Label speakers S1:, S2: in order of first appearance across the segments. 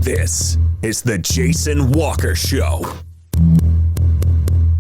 S1: This is the Jason Walker Show.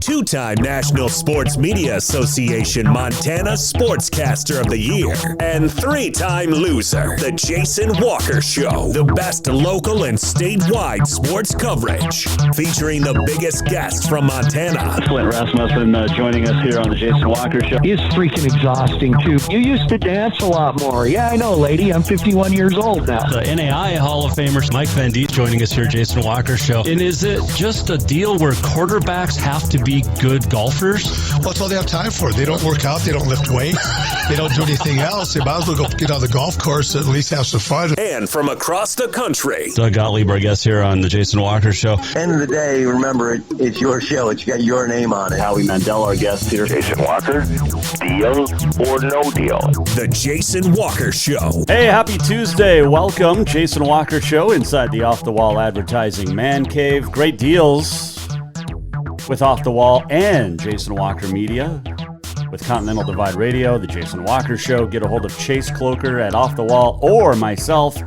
S1: Two-time National Sports Media Association Montana Sportscaster of the Year and three-time loser, the Jason Walker Show. The best local and statewide sports coverage, featuring the biggest guests from Montana.
S2: Flint Rasmussen joining us here on the Jason Walker Show.
S3: He's freaking exhausting, too. You used to dance a lot more. Yeah, I know, lady. I'm 51 years old now.
S4: The NAI Hall of Famer Mike Van Diet joining us here, Jason Walker Show. And is it just a deal where quarterbacks have to be good golfers?
S5: Well, that's all they have time for. They don't work out. They don't lift weights. They don't do anything else. They might as well go get on the golf course and at least have some fun.
S1: And from across the country,
S4: Doug Gottlieb, our guest here on the Jason Walker Show.
S6: End of the day, remember, it's your show. It's got your name on it.
S2: Howie Mandel, our guest here.
S7: Jason Walker, deal or no deal?
S1: the Jason Walker Show.
S8: Hey, happy Tuesday. Welcome. Jason Walker Show inside the Off the Wall Advertising Mancave. Great deals with Off the Wall and Jason Walker Media. With Continental Divide Radio, the Jason Walker Show. Get a hold of Chase Cloaker at Off the Wall or myself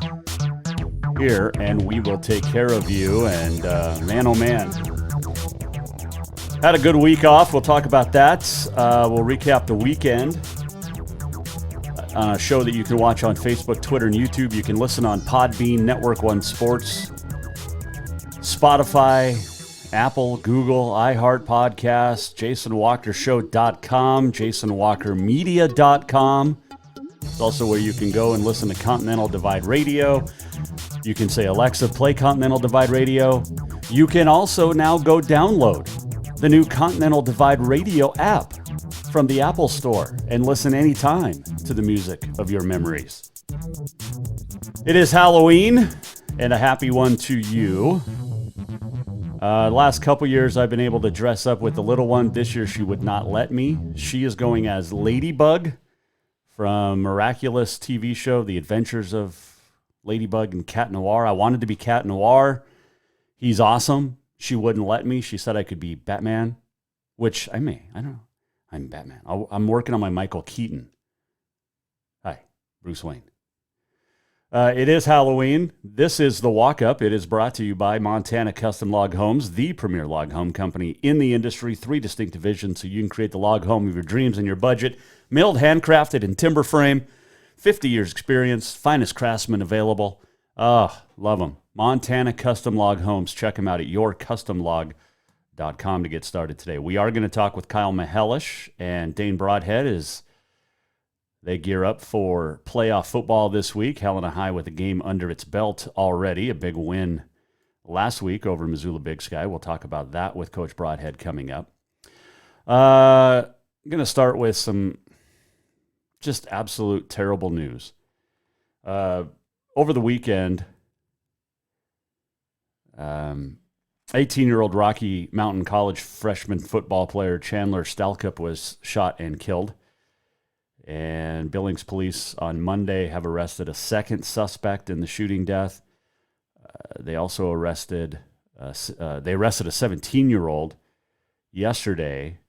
S8: here, and we will take care of you. And man, oh man. Had a good week off. We'll talk about that. We'll recap the weekend on a show that you can watch on Facebook, Twitter, and YouTube. You can listen on Podbean, Network One Sports, Spotify, Apple, Google, iHeart Podcasts, JasonWalkerShow.com, JasonWalkerMedia.com. It's also where you can go and listen to Continental Divide Radio. You can say, Alexa, play Continental Divide Radio. You can also now go download the new Continental Divide Radio app from the Apple Store and listen anytime to the music of your memories. It is Halloween, and a happy one to you. Last couple years, I've been able to dress up with the little one. This year, she would not let me. She is going as Ladybug from Miraculous TV show, The Adventures of Ladybug and Cat Noir. I wanted to be Cat Noir. He's awesome. She wouldn't let me. She said I could be Batman, which I may. I don't know. I'm Batman. I'm working on my Michael Keaton. Hi, Bruce Wayne. It is Halloween. This is the walk-up. It is brought to you by Montana Custom Log Homes, the premier log home company in the industry. 3 distinct divisions so you can create the log home of your dreams and your budget. Milled, handcrafted, and timber frame. 50 years experience. Finest craftsmen available. Love them. Montana Custom Log Homes. Check them out at yourcustomlog.com to get started today. We are going to talk with Kyle Mihelish and Dane Broadhead as they gear up for playoff football this week. Helena High with a game under its belt already. A big win last week over Missoula Big Sky. We'll talk about that with Coach Broadhead coming up. I'm going to start with some just absolute terrible news. Over the weekend, 18-year-old Rocky Mountain College freshman football player Chandler Stalcup was shot and killed. And Billings police on Monday have arrested a second suspect in the shooting death. They also arrested a 17-year-old yesterday,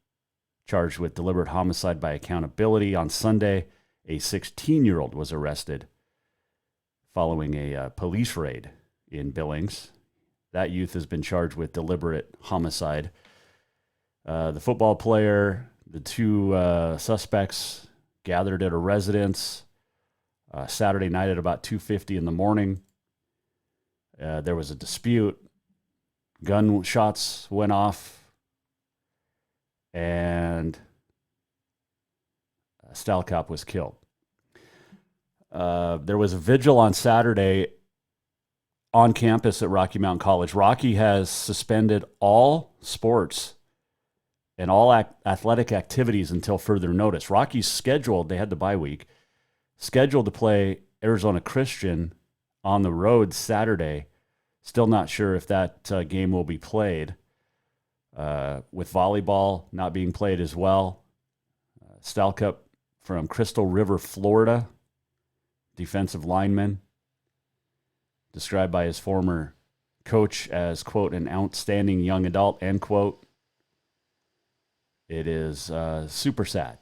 S8: charged with deliberate homicide by accountability. On Sunday, a 16-year-old was arrested following a police raid in Billings. That youth has been charged with deliberate homicide. The football player, the two suspects gathered at a residence Saturday night at about 2:50 in the morning. There was a dispute. Gunshots went off, and Stalcup was killed. There was a vigil on Saturday on campus at Rocky Mountain College. Rocky has suspended all sports and all athletic activities until further notice. Rocky's scheduled, they had the bye week, scheduled to play Arizona Christian on the road Saturday. Still not sure if that game will be played. With volleyball not being played as well. Stalcup from Crystal River, Florida, defensive lineman, described by his former coach as, quote, an outstanding young adult, end quote. It is super sad.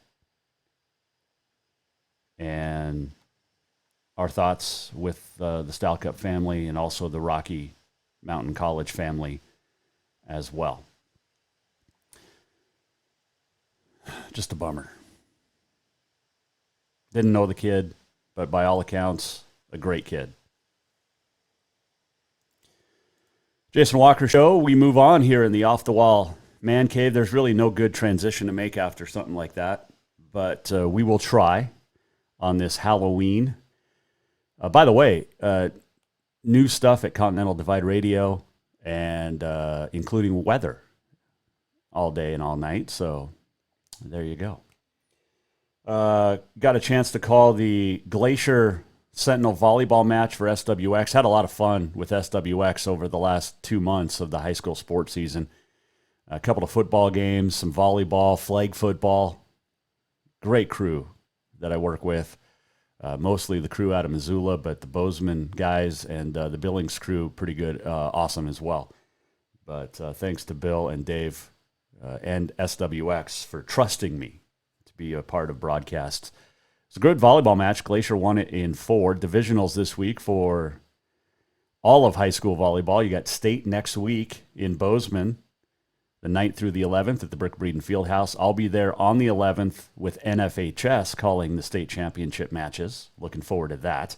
S8: And our thoughts with the Stalcup family and also the Rocky Mountain College family as well. Just a bummer. Didn't know the kid, but by all accounts, a great kid. Jason Walker Show, we move on here in the off-the-wall man cave. There's really no good transition to make after something like that, but we will try on this Halloween. By the way, new stuff at Continental Divide Radio, and including weather all day and all night, so there you go. Got a chance to call the Glacier Sentinel volleyball match for SWX. Had a lot of fun with SWX over the last 2 months of the high school sports season. A couple of football games, some volleyball, flag football. Great crew that I work with. Mostly the crew out of Missoula, but the Bozeman guys and the Billings crew, pretty good, awesome as well. But thanks to Bill and Dave and SWX for trusting me to be a part of broadcasts. It's a good volleyball match. Glacier won it in 4. Divisionals this week for all of high school volleyball. You got state next week in Bozeman, the 9th through the 11th at the Brick Breeden Fieldhouse. I'll be there on the 11th with NFHS calling the state championship matches. Looking forward to that.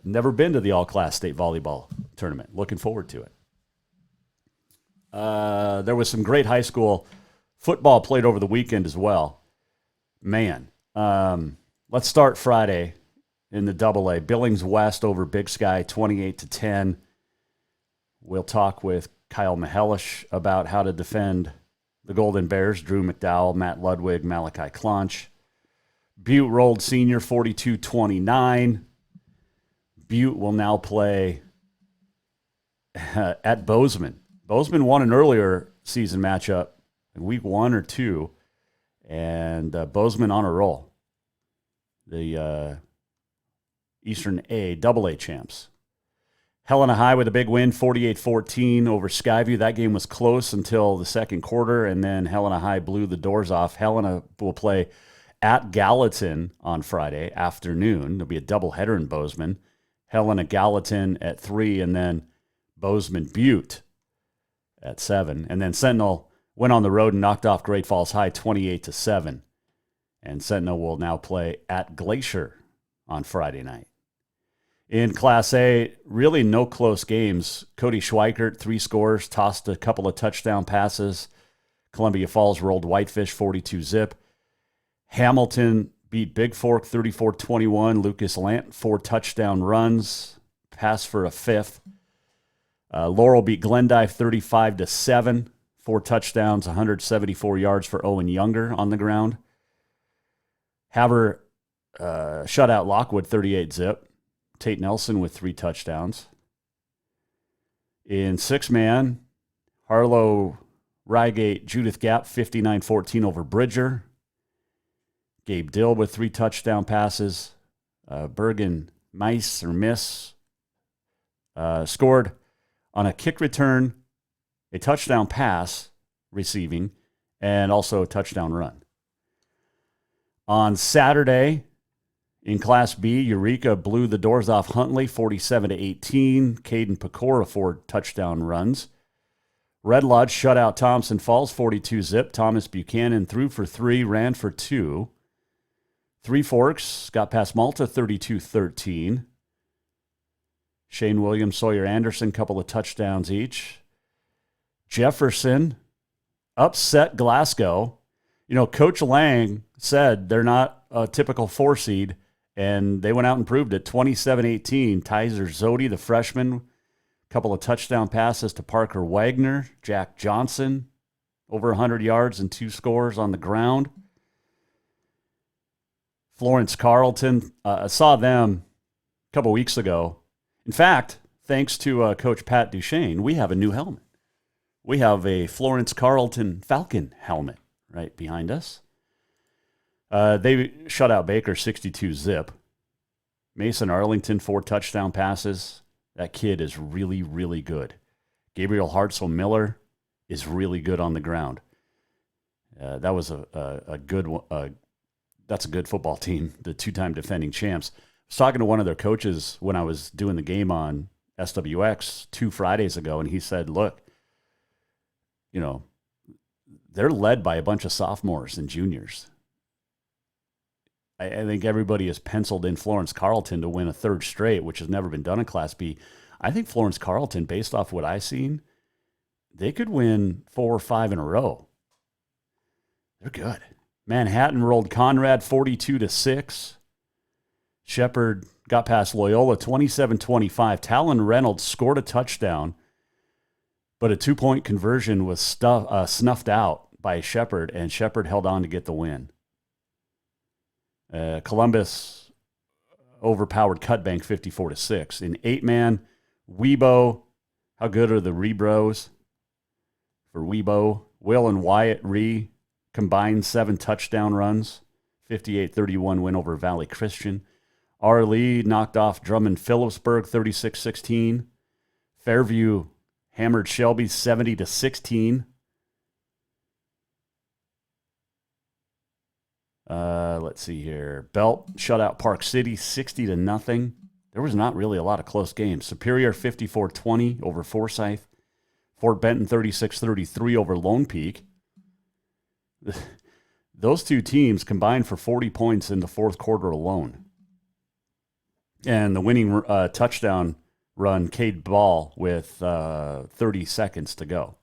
S8: Never been to the all-class state volleyball tournament. Looking forward to it. There was some great high school football played over the weekend as well. Man, let's start Friday in the AA. Billings West over Big Sky, 28-10. We'll talk with Kyle Mihelish about how to defend the Golden Bears. Drew McDowell, Matt Ludwig, Malachi Clonch. Butte rolled Senior 42-29. Butte will now play at Bozeman. Bozeman won an earlier season matchup in week 1 or 2, and Bozeman on a roll. The Eastern AA champs. Helena High with a big win, 48-14 over Skyview. That game was close until the second quarter, and then Helena High blew the doors off. Helena will play at Gallatin on Friday afternoon. There'll be a doubleheader in Bozeman. Helena Gallatin at 3, and then Bozeman Butte at 7. And then Sentinel went on the road and knocked off Great Falls High 28-7. And Sentinel will now play at Glacier on Friday night. In Class A, really no close games. Cody Schweikert, 3 scores, tossed a couple of touchdown passes. Columbia Falls rolled Whitefish 42-zip. Hamilton beat Big Fork 34-21. Lucas Lant, 4 touchdown runs, pass for a 5th. Laurel beat Glendive 35-7. 4 touchdowns, 174 yards for Owen Younger on the ground. Havre shut out Lockwood 38-zip. Tate Nelson with 3 touchdowns. In 6-man, Harlow Rygate Judith Gap 59-14 over Bridger. Gabe Dill with 3 touchdown passes. Bergen Mice or Miss scored on a kick return, a touchdown pass receiving, and also a touchdown run. On Saturday, in Class B, Eureka blew the doors off Huntley 47-18. Caden Pecora 4 touchdown runs. Red Lodge shut out Thompson Falls 42-zip. Thomas Buchanan threw for 3, ran for 2. Three Forks got past Malta 32-13. Shane Williams, Sawyer Anderson, couple of touchdowns each. Jefferson upset Glasgow. You know, Coach Lang said they're not a typical 4 seed, and they went out and proved it. 27-18. Tyser Zodi, the freshman, couple of touchdown passes to Parker Wagner. Jack Johnson, over 100 yards and 2 scores on the ground. Florence Carlton, I saw them a couple weeks ago. In fact, thanks to Coach Pat Duchesne, we have a new helmet. We have a Florence Carlton Falcon helmet right behind us. They shut out Baker 62-zip. Mason Arlington, 4 touchdown passes. That kid is really, really good. Gabriel Hartzell Miller is really good on the ground. That was a good one. That's a good football team, the 2-time defending champs. I was talking to one of their coaches when I was doing the game on SWX 2 Fridays ago, and he said, look, they're led by a bunch of sophomores and juniors. I think everybody has penciled in Florence Carleton to win a third straight, which has never been done in Class B. I think Florence Carleton, based off what I've seen, they could win 4 or 5 in a row. They're good. Manhattan rolled Conrad 42-6. Shepherd got past Loyola 27-25. Talon Reynolds scored a touchdown, but a 2-point conversion was snuffed out by Shepherd, and Shepherd held on to get the win. Columbus overpowered Cutbank 54-6. In 8-man, Weibo, how good are the Rebros? For Weibo, Will and Wyatt combined 7 touchdown runs, 58-31 win over Valley Christian. R. Lee knocked off Drummond Phillipsburg 36-16. Fairview hammered Shelby 70-16. Let's see here. Belt shut out Park City 60-0. There was not really a lot of close games. Superior 54-20 over Forsyth. Fort Benton 36-33 over Lone Peak. Those two teams combined for 40 points in the fourth quarter alone. And the winning touchdown run, Cade Ball, with 30 seconds to go.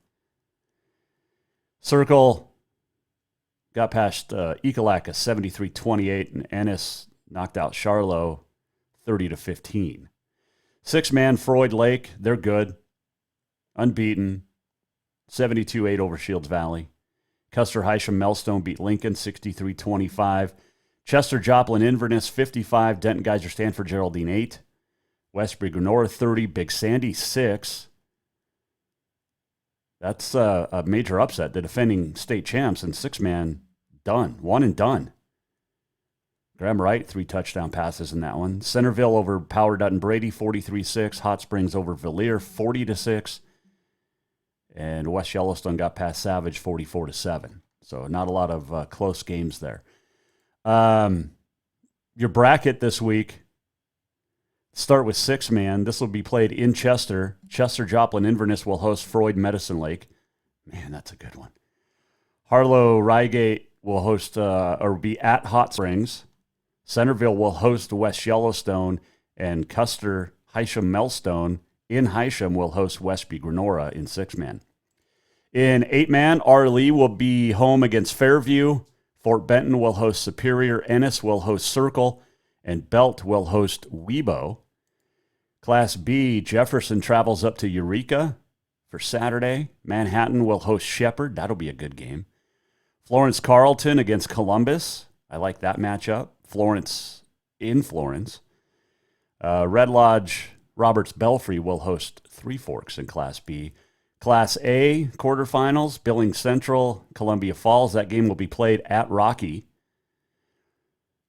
S8: Circle got past Ekalaka 73-28, and Ennis knocked out Charlo 30-15. 6-man Freud Lake, they're good. Unbeaten. 72-8 over Shields Valley. Custer Hysham Melstone beat Lincoln 63-25. Chester Joplin Inverness 55. Denton Geyser Stanford Geraldine 8. Westbury Grenora 30. Big Sandy 6. That's a major upset. The defending state champs in 6-man done. One and done. Graham Wright, 3 touchdown passes in that one. Centerville over Power Dutton Brady 43-6. Hot Springs over Villiers 40-6. And West Yellowstone got past Savage 44-7. So not a lot of close games there. Your bracket this week, start with 6-man. This will be played in Chester. Chester Joplin Inverness will host Freud Medicine Lake. Man, that's a good one. Harlow Rygate will host or be at Hot Springs. Centerville will host West Yellowstone, and Custer Hysham Melstone in Hysham will host Westby Grenora in 6-man. In 8-man, R. Lee will be home against Fairview. Fort Benton will host Superior. Ennis will host Circle, and Belt will host Weibo. Class B, Jefferson travels up to Eureka for Saturday. Manhattan will host Shepherd. That'll be a good game. Florence Carleton against Columbus. I like that matchup. Florence in Florence. Red Lodge, Roberts Belfry will host Three Forks in Class B. Class A quarterfinals, Billings Central, Columbia Falls. That game will be played at Rocky.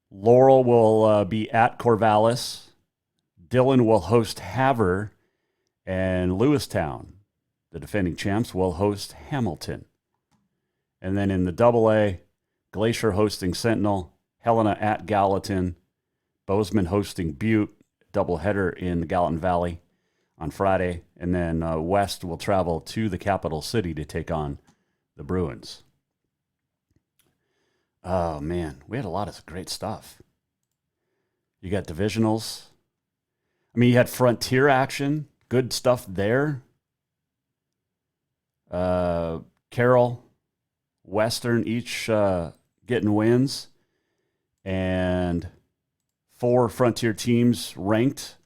S8: Laurel will be at Corvallis. Dillon will host Havre. And Lewistown, the defending champs, will host Hamilton. And then in the AA, Glacier hosting Sentinel, Helena at Gallatin, Bozeman hosting Butte, doubleheader in the Gallatin Valley on Friday, and then West will travel to the capital city to take on the Bruins. Oh, man, we had a lot of great stuff. You got divisionals. I mean, you had Frontier action, good stuff there. Carroll, Western, each getting wins, and 4 Frontier teams ranked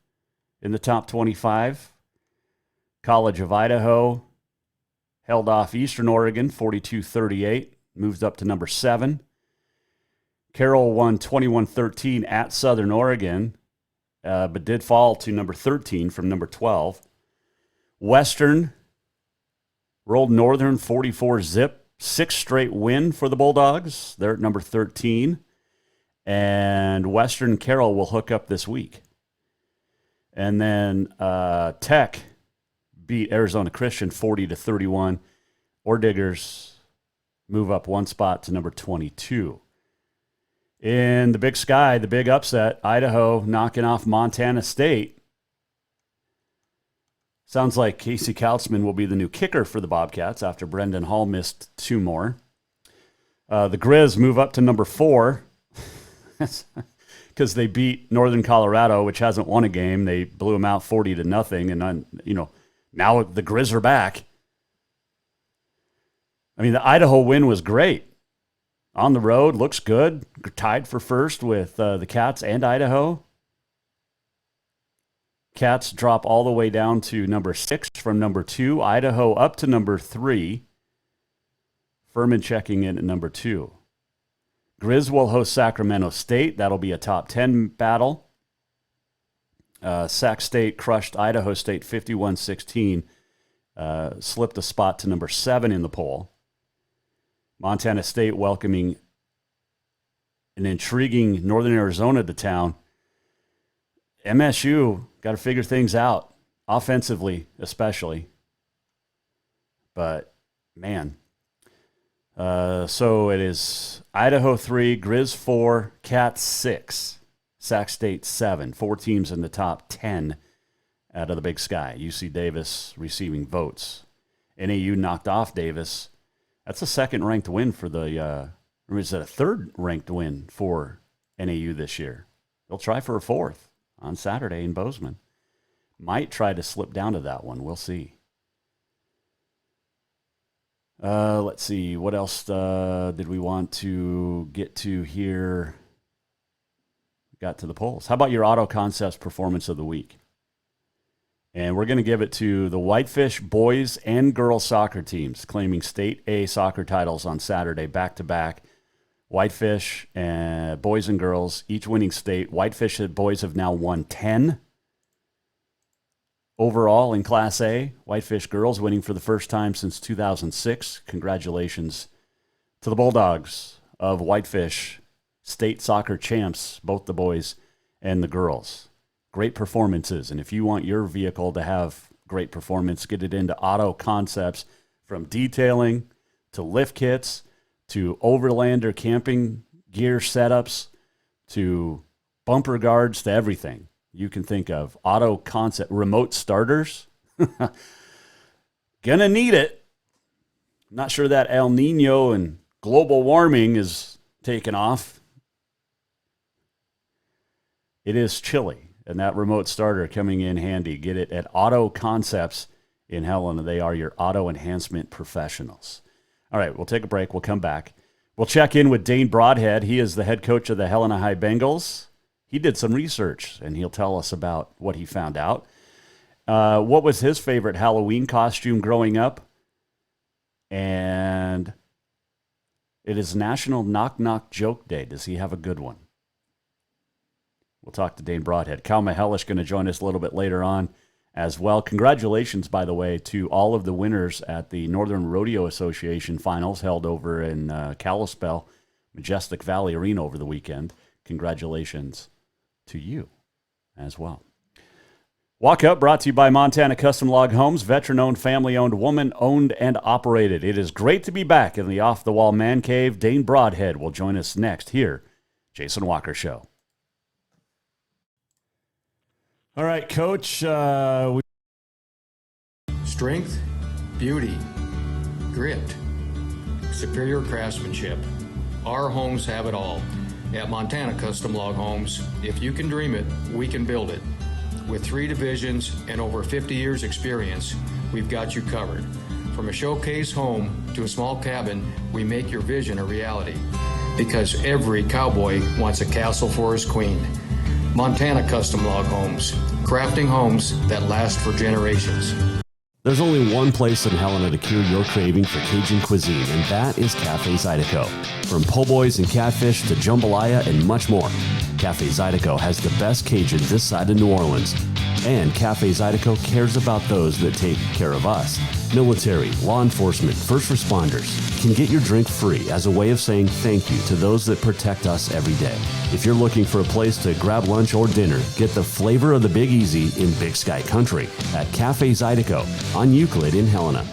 S8: in the top 25. College of Idaho held off Eastern Oregon 42-38, moved up to number 7. Carroll won 21-13 at Southern Oregon, but did fall to number 13 from number 12. Western rolled Northern 44-zip, 6th straight win for the Bulldogs. They're at number 13. And Western Carroll will hook up this week. And then Tech beat Arizona Christian 40-31. Orediggers move up 1 spot to number 22. In the Big Sky, the big upset, Idaho knocking off Montana State Sounds like Casey Kautzman will be the new kicker for the Bobcats after Brendan Hall missed 2 more. The Grizz move up to number 4 because they beat Northern Colorado, which hasn't won a game. They blew them out 40-0, and now the Grizz are back. I mean, the Idaho win was great. On the road, looks good. Tied for first with the Cats and Idaho. Cats drop all the way down to number 6 from number 2. Idaho up to number 3. Furman checking in at number 2. Grizz will host Sacramento State. That'll be a top 10 battle. Sac State crushed Idaho State 51-16. Slipped a spot to number 7 in the poll. Montana State welcoming an intriguing Northern Arizona to town. MSU got to figure things out, offensively especially. But, man. So it is Idaho 3, Grizz 4, Cats 6, Sac State 7. 4 teams in the top 10 out of the Big Sky. UC Davis receiving votes. NAU knocked off Davis. That's a second-ranked win for or is it a third-ranked win for NAU this year? They'll try for a 4th on Saturday in Bozeman. Might try to slip down to that one. We'll see. Let's see. What else did we want to get to here? Got to the polls. How about your Auto Concepts Performance of the Week? And we're going to give it to the Whitefish boys and girls soccer teams, claiming State A soccer titles on Saturday, back-to-back. Whitefish and boys and girls, each winning state. Whitefish boys have now won 10. Overall in Class A, Whitefish girls winning for the first time since 2006. Congratulations to the Bulldogs of Whitefish, state soccer champs, both the boys and the girls. Great performances, and if you want your vehicle to have great performance, get it into Auto Concepts, from detailing to lift kits to overlander camping gear setups to bumper guards to everything you can think of. Auto Concept, remote starters. Gonna need it. Not sure that El Nino and global warming is taking off. It is chilly, and that remote starter coming in handy. Get it at Auto Concepts in Helena. They are your auto enhancement professionals. All right, we'll take a break. We'll come back. We'll check in with Dane Broadhead. He is the head coach of the Helena High Bengals. He did some research, and he'll tell us about what he found out. What was his favorite Halloween costume growing up? And it is National Knock Knock Joke Day. Does he have a good one? We'll talk to Dane Broadhead. Cal Mihelish going to join us a little bit later on as well. Congratulations, by the way, to all of the winners at the Northern Rodeo Association finals held over in Kalispell, Majestic Valley Arena over the weekend. Congratulations to you as well. Walk Up brought to you by Montana Custom Log Homes, veteran-owned, family-owned, woman-owned, and operated. It is great to be back in the off-the-wall man cave. Dane Broadhead will join us next here, Jason Walker Show. All right, Coach.
S9: Strength, beauty, grit, superior craftsmanship. Our homes have it all. At Montana Custom Log Homes, if you can dream it, we can build it. With 3 divisions and over 50 years experience, we've got you covered. From a showcase home to a small cabin, we make your vision a reality. Because every cowboy wants a castle for his queen. Montana Custom Log Homes, crafting homes that last for generations.
S8: There's only one place in Helena to cure your craving for Cajun cuisine, and that is Cafe Zydeco. From po' boys and catfish to jambalaya and much more, Cafe Zydeco has the best Cajun this side of New Orleans. And Cafe Zydeco cares about those that take care of us. Military, law enforcement, first responders can get your drink free as a way of saying thank you to those that protect us every day. If you're looking for a place to grab lunch or dinner, get the flavor of the Big Easy in Big Sky Country at Cafe Zydeco on Euclid in Helena.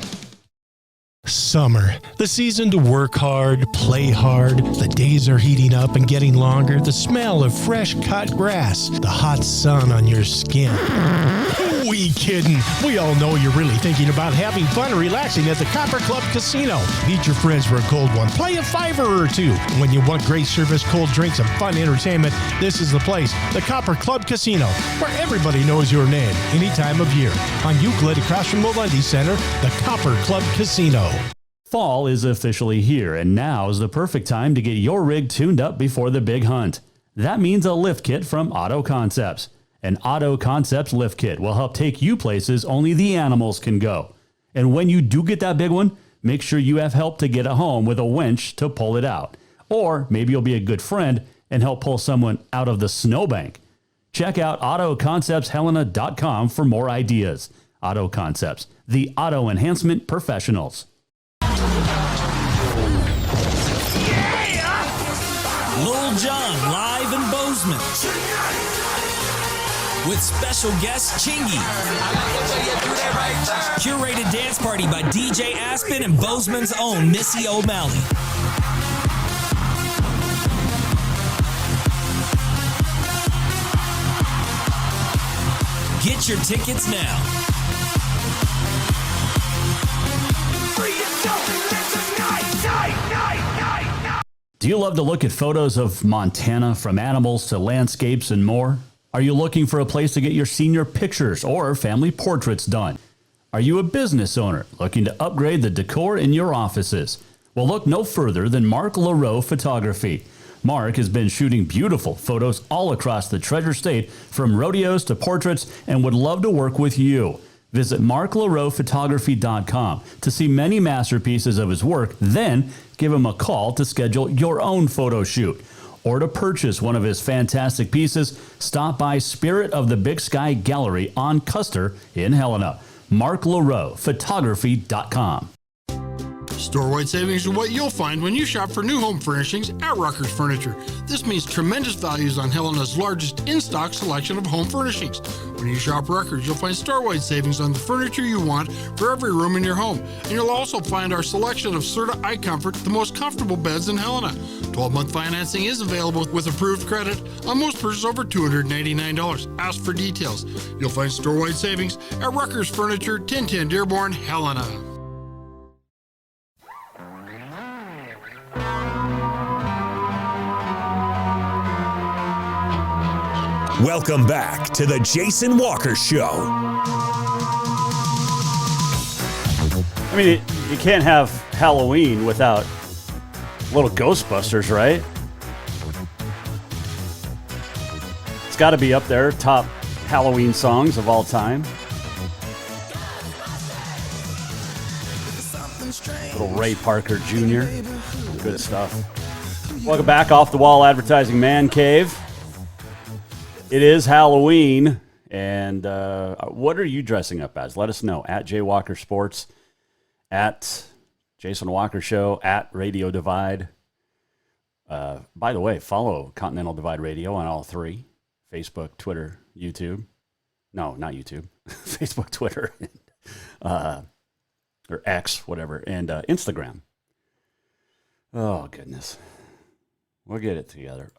S5: Summer, the season to work hard, play hard. The days are heating up and getting longer. The smell of fresh cut grass, the hot sun on your skin.
S10: We kidding. We all know you're really thinking about having fun and relaxing at the Copper Club Casino. Meet your friends for a cold one. Play a $5 or two. When you want great service, cold drinks, and fun entertainment, this is the place. The Copper Club Casino, where everybody knows your name any time of year. On Euclid, across from the Lundy Center, the Copper Club Casino.
S8: Fall is officially here, and now is the perfect time to get your rig tuned up before the big hunt. That means a lift kit from Auto Concepts. An Auto Concepts lift kit will help take you places only the animals can go. And when you do get that big one, make sure you have help to get it home with a winch to pull it out. Or maybe you'll be a good friend and help pull someone out of the snowbank. Check out AutoConceptsHelena.com for more ideas. Auto Concepts, the auto enhancement professionals.
S11: Lil Jon live in Bozeman with special guest Chingy. Curated dance party by DJ Aspen and Bozeman's own Missy O'Malley. Get your tickets now.
S8: Do you love to look at photos of Montana, from animals to landscapes and more? Are you looking for a place to get your senior pictures or family portraits done? Are you a business owner looking to upgrade the decor in your offices? Well, look no further than Mark LaRoe Photography. Mark has been shooting beautiful photos all across the Treasure State, from rodeos to portraits, and would love to work with you. Visit marklaroephotography.com to see many masterpieces of his work, then give him a call to schedule your own photo shoot. Or to purchase one of his fantastic pieces, stop by Spirit of the Big Sky Gallery on Custer in Helena. marklaroephotography.com.
S12: Store-wide savings are what you'll find when you shop for new home furnishings at Rucker's Furniture. This means tremendous values on Helena's largest in-stock selection of home furnishings. When you shop Rucker's, you'll find store-wide savings on the furniture you want for every room in your home. And you'll also find our selection of Serta iComfort, the most comfortable beds in Helena. 12-month financing is available with approved credit on most purchases over $289. Ask for details. You'll find store-wide savings at Rucker's Furniture, 1010 Dearborn, Helena.
S1: Welcome back to the Jason Walker Show.
S8: I mean, you can't have Halloween without little Ghostbusters, right? It's got to be up there, top Halloween songs of all time. Little Ray Parker Jr. Good stuff. Welcome back, Off the Wall Advertising Mancave. It is Halloween, and what are you dressing up as? Let us know at Jay Walker Sports, at Jason Walker Show, at Radio Divide. By the way, follow Continental Divide Radio on all three: Facebook, Twitter, YouTube. No, not YouTube. Facebook, Twitter, or X, whatever, and Instagram. Oh, goodness. We'll get it together.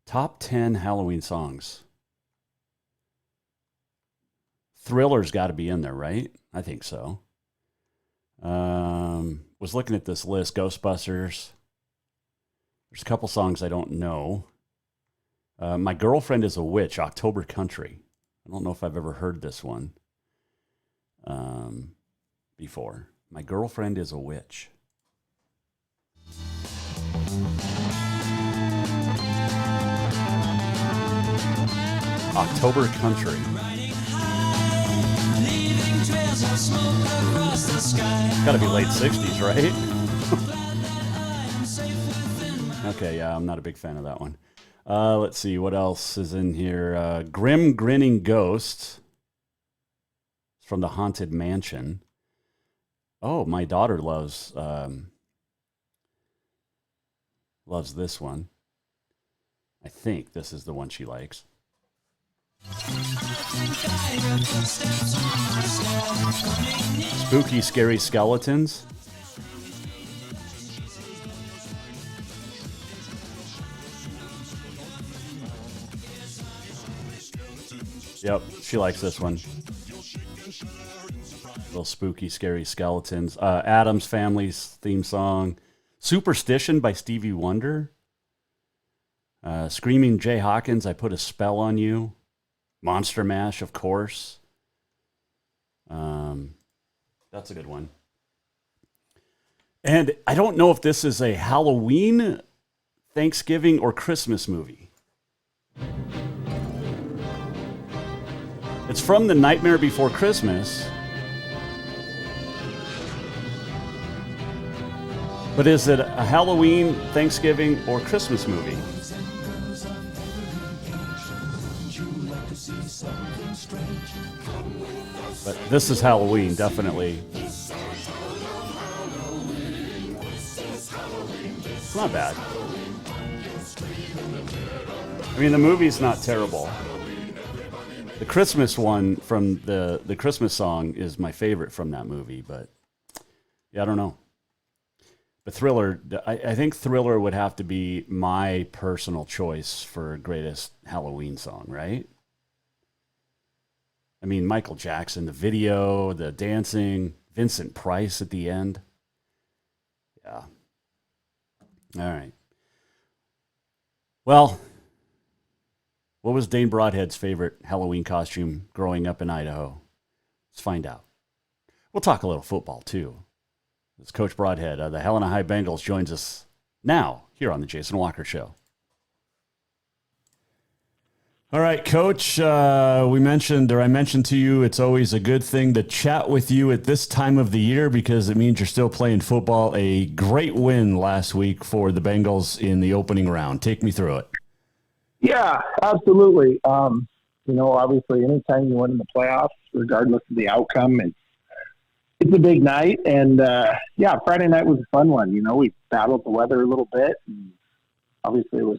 S8: Top 10 Halloween songs. Thriller's got to be in there, right? I think so. Was looking at this list. Ghostbusters. There's a couple songs I don't know. My Girlfriend is a Witch, October Country. I don't know if I've ever heard this one before. My Girlfriend is a Witch. October Country. It's got to be late 60s, right? Okay, yeah, I'm not a big fan of that one. Let's see, what else is in here? Grim Grinning Ghost. It's from the Haunted Mansion. Oh, my daughter loves this one. I think this is the one she likes. Spooky, Scary Skeletons. Yep, She likes this one. Little spooky, scary skeletons. Addams Family's theme song. Superstition by Stevie Wonder. Screaming Jay Hawkins, I Put a Spell on You. Monster Mash, of course. That's a good one. And I don't know if this is a Halloween, Thanksgiving, or Christmas movie. It's from The Nightmare Before Christmas. But is it a Halloween, Thanksgiving, or Christmas movie? But this is Halloween, definitely. It's not bad. I mean, the movie's not terrible. The Christmas one from the Christmas song is my favorite from that movie, but yeah, I don't know. But Thriller, I think Thriller would have to be my personal choice for greatest Halloween song, right? I mean, Michael Jackson, the video, the dancing, Vincent Price at the end. Yeah. All right. Well, what was Dane Broadhead's favorite Halloween costume growing up in Idaho? Let's find out. We'll talk a little football, too. As Coach Broadhead of the Helena High Bengals joins us now here on the Jason Walker Show. All right, Coach, I mentioned to you it's always a good thing to chat with you at this time of the year because it means you're still playing football. A great win last week for the Bengals in the opening round. Take me through it.
S3: Yeah, absolutely. Obviously, anytime you win in the playoffs, regardless of the outcome, it's a big night. And, Friday night was a fun one. We battled the weather a little bit. And obviously, it was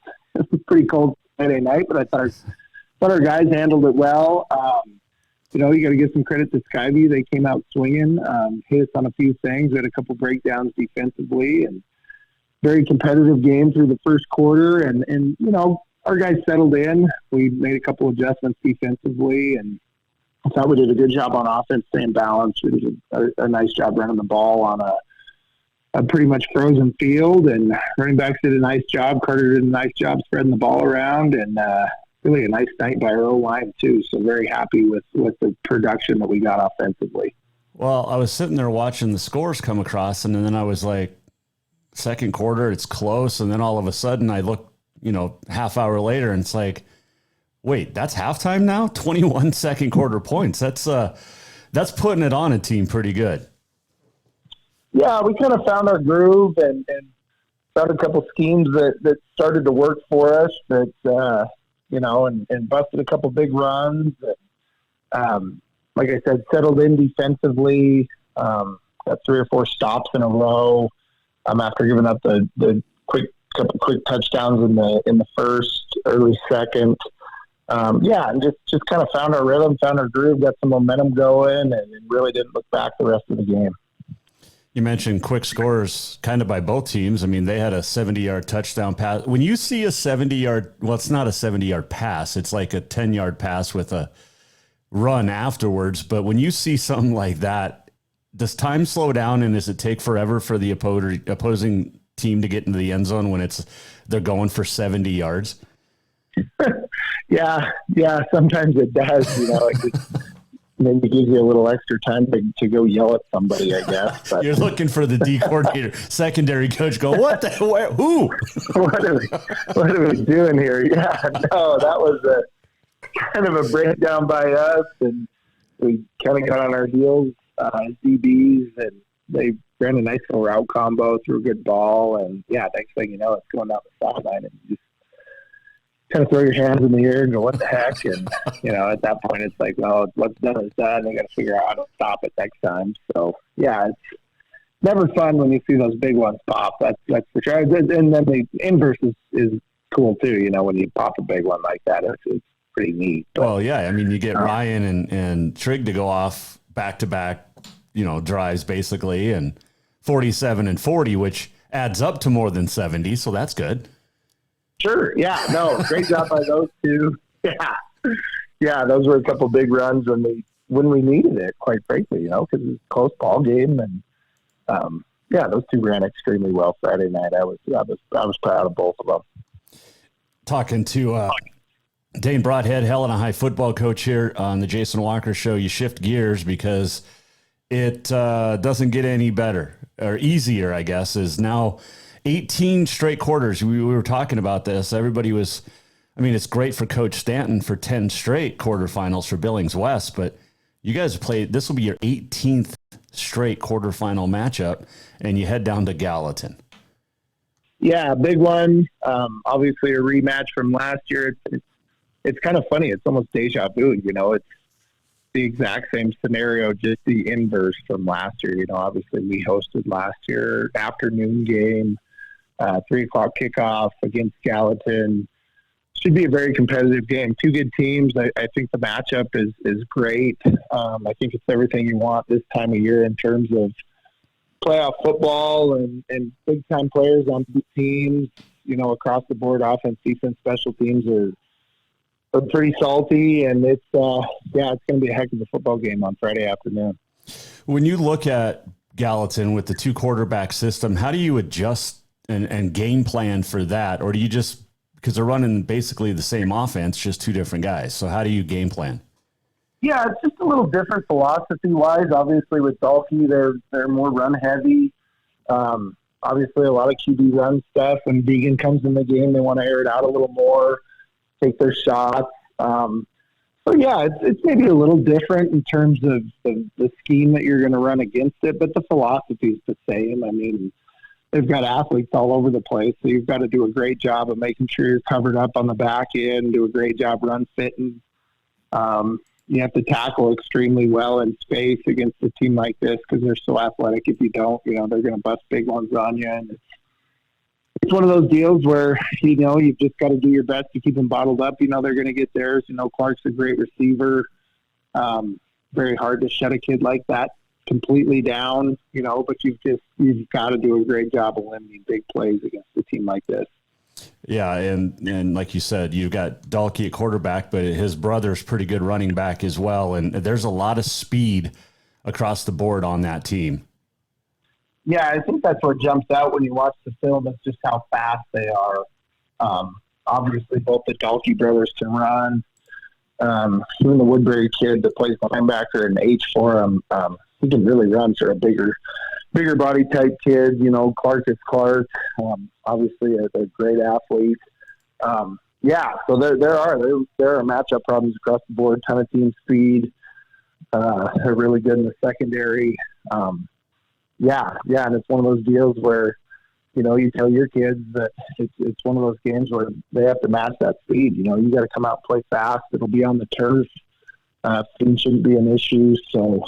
S3: pretty cold Friday night, but I thought our guys handled it well. You got to give some credit to Skyview. They came out swinging, hit us on a few things. We had a couple breakdowns defensively and very competitive game through the first quarter. And our guys settled in. We made a couple adjustments defensively, and I thought we did a good job on offense, staying balanced. We did a nice job running the ball on a pretty much frozen field, and running backs did a nice job. Carter did a nice job spreading the ball around, and really a nice night by our O-line too. So very happy with the production that we got offensively.
S8: Well, I was sitting there watching the scores come across, and then I was like, second quarter, it's close, and then all of a sudden I look, half hour later, and it's like, wait, that's halftime now? 21 second quarter points. That's putting it on a team pretty good.
S3: Yeah, we kind of found our groove and found a couple schemes that started to work for us that, and busted a couple big runs. And, like I said, settled in defensively, got 3 or 4 stops in a row after giving up the couple quick touchdowns in the first, early second. And just kind of found our rhythm, found our groove, got some momentum going, and really didn't look back the rest of the game.
S8: You mentioned quick scores kind of by both teams. I mean, they had a 70-yard touchdown pass. When you see a 70-yard, well, it's not a 70-yard pass. It's like a 10-yard pass with a run afterwards. But when you see something like that, does time slow down, and does it take forever for the opposing team to get into the end zone when they're going for 70 yards?
S3: Yeah, sometimes it does. Maybe gives you a little extra time to go yell at somebody, I guess. But
S8: you're looking for the D coordinator, secondary coach. Go, what the? Where, who?
S3: what are we doing here? Yeah, no, that was kind of a breakdown by us, and we kind of got on our heels, DBs, and they ran a nice little route combo, threw a good ball, and next thing you know, it's going down the sideline, and you just kind of throw your hands in the air and go, what the heck? And, at that point, it's like, well, what's done is done. They got to figure out how to stop it next time. So, it's never fun when you see those big ones pop. That's for sure. And then the inverse is cool, too, when you pop a big one like that. It's pretty neat. But,
S8: well, yeah. I mean, you get Ryan and Trigg to go off back-to-back, drives, basically, and 47 and 40, which adds up to more than 70, so that's good.
S3: Sure. Yeah. No. Great job by those two. Yeah. yeah, those were a couple big runs when we needed it, quite frankly, because it was a close ball game, and yeah, those two ran extremely well Friday night. I was proud of both of them.
S8: Talking to Dane Broadhead, Helena High football coach here on the Jason Walker Show. You shift gears because it doesn't get any better or easier, I guess, is now 18 straight quarters. We were talking about this. Everybody was, it's great for Coach Stanton for 10 straight quarterfinals for Billings West, but you guys played, this will be your 18th straight quarterfinal matchup, and you head down to Gallatin.
S3: Yeah, big one. Obviously a rematch from last year. It's kind of funny. It's almost deja vu, it's the exact same scenario, just the inverse from last year. Obviously we hosted last year, afternoon game, 3:00 kickoff against Gallatin. Should be a very competitive game. Two good teams. I think the matchup is great. I think it's everything you want this time of year in terms of playoff football and big-time players on both teams. Across the board, offense, defense, special teams are pretty salty, and it's going to be a heck of a football game on Friday afternoon.
S8: When you look at Gallatin with the two quarterback system, how do you adjust and game plan for that? Or do you just, because they're running basically the same offense, just two different guys. So how do you game plan?
S3: Yeah, it's just a little different philosophy-wise. Obviously, with Dalkey, they're more run-heavy. Obviously, a lot of QB run stuff. When Deegan comes in the game, they want to air it out a little more, take their shots. So, yeah, it's maybe a little different in terms of the scheme that you're going to run against it, but the philosophy is the same. They've got athletes all over the place, so you've got to do a great job of making sure you're covered up on the back end, do a great job run fitting. You have to tackle extremely well in space against a team like this because they're so athletic. If you don't, they're going to bust big ones on you. And it's one of those deals where, you've just got to do your best to keep them bottled up. They're going to get theirs. Clark's a great receiver. Very hard to shut a kid like that completely down, but you've got to do a great job of limiting big plays against a team like this.
S8: Yeah, and like you said, you've got Dalkey at quarterback, but his brother's pretty good running back as well, and there's a lot of speed across the board on that team.
S3: Yeah, I think that's what jumps out when you watch the film is just how fast they are. Obviously, both the Dalkey brothers can run. Even the Woodbury kid that plays linebacker and H for him, he can really run for a bigger body type kid. Clark is Clark. Obviously a great athlete. So there are matchup problems across the board. Ton of team speed. They're really good in the secondary. And it's one of those deals where you tell your kids that it's one of those games where they have to match that speed. You got to come out and play fast. It'll be on the turf. Speed shouldn't be an issue. So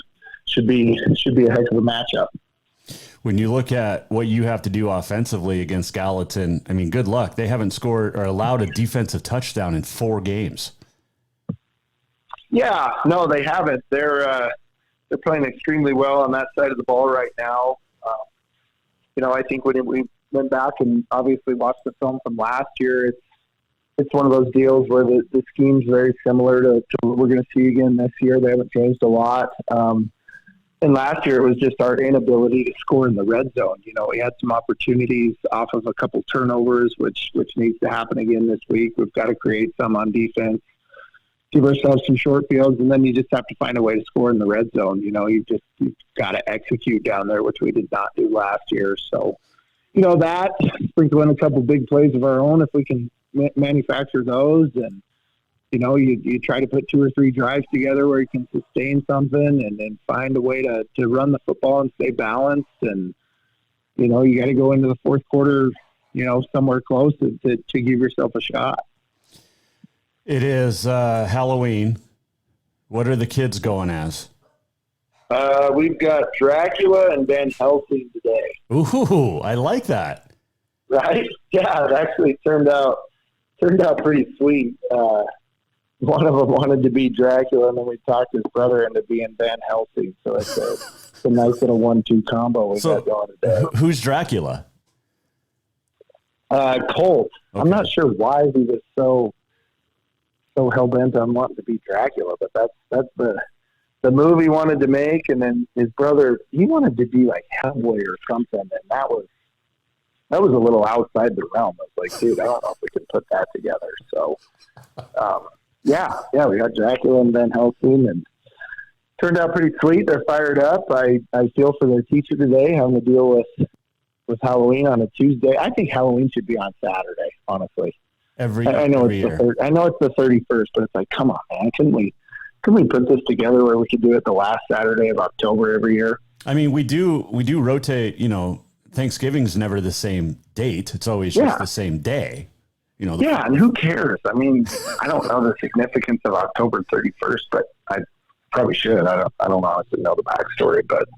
S3: should be a heck of a matchup.
S8: When you look at what you have to do offensively against Gallatin, good luck. They haven't scored or allowed a defensive touchdown in 4 games.
S3: Yeah, no, they haven't. They're playing extremely well on that side of the ball right now. I think when we went back and obviously watched the film from last year, it's one of those deals where the scheme's very similar to what we're going to see again this year. They haven't changed a lot. And last year it was just our inability to score in the red zone. We had some opportunities off of a couple turnovers, which needs to happen again this week. We've got to create some on defense, give ourselves some short fields, and then you just have to find a way to score in the red zone. You've got to execute down there, which we did not do last year. So, that sprinkle in a couple big plays of our own if we can manufacture those, and you try to put 2 or 3 drives together where you can sustain something and then find a way to run the football and stay balanced. And, you got to go into the fourth quarter, somewhere close to give yourself a shot.
S8: It is Halloween. What are the kids going as?
S3: We've got Dracula and Van Helsing today.
S8: Ooh, I like that.
S3: Right? Yeah, it actually turned out pretty sweet. One of them wanted to be Dracula, and then we talked his brother into being Van Helsing. So it's a nice little 1-2 combo we got going today.
S8: Who's Dracula?
S3: Colt. Okay. I'm not sure why he was so so hell bent on wanting to be Dracula, but that's the movie he wanted to make, and then his brother, he wanted to be like Hellboy or something, and that was a little outside the realm. I was like, dude, I don't know if we can put that together. So, yeah, we got Dracula and Van Helsing, and turned out pretty sweet. They're fired up. I feel for their teacher today, having to deal with Halloween on a Tuesday. I think Halloween should be on Saturday, honestly.
S8: I know
S3: it's the 31st, but it's like, come on, man, couldn't we put this together where we could do it the last Saturday of October every year?
S8: I mean, we do rotate. Thanksgiving's never the same date. It's always just the same day.
S3: And who cares? I mean, I don't know the significance of October 31st, but I probably should. I don't honestly know the backstory, but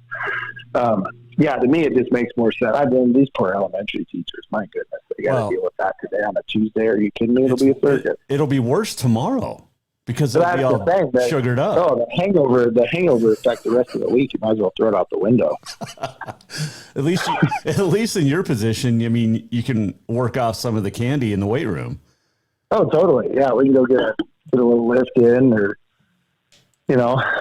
S3: to me, it just makes more sense. These poor elementary teachers, my goodness, they got to deal with that today on a Tuesday. Are you kidding me? It'll be a Thursday.
S8: It'll be worse tomorrow because it'll be all sugared up.
S3: Oh, the hangover effect the rest of the week. You might as well throw it out the window.
S8: At least in your position, I mean, you can work off some of the candy in the weight room.
S3: Oh, totally. Yeah, we can go get a little lift in, or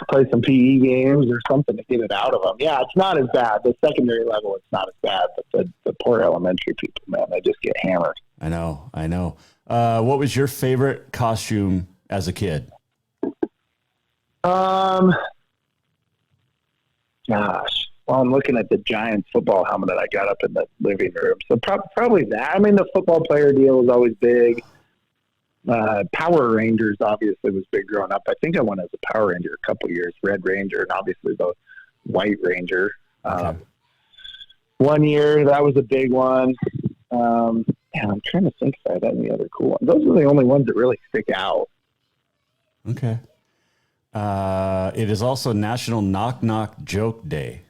S3: play some PE games or something to get it out of them. Yeah, it's not as bad. The secondary level, it's not as bad, but the poor elementary people, man, they just get hammered.
S8: I know. What was your favorite costume as a kid?
S3: Gosh. Well, I'm looking at the Giants football helmet that I got up in the living room. So probably that. I mean, the football player deal was always big. Power Rangers obviously was big growing up. I think I went as a Power Ranger a couple years, Red Ranger, and obviously the White Ranger.
S8: Okay.
S3: One year, that was a big one. I'm trying to think if I had any other cool ones. Those are the only ones that really stick out.
S8: Okay. It is also National Knock Knock Joke Day.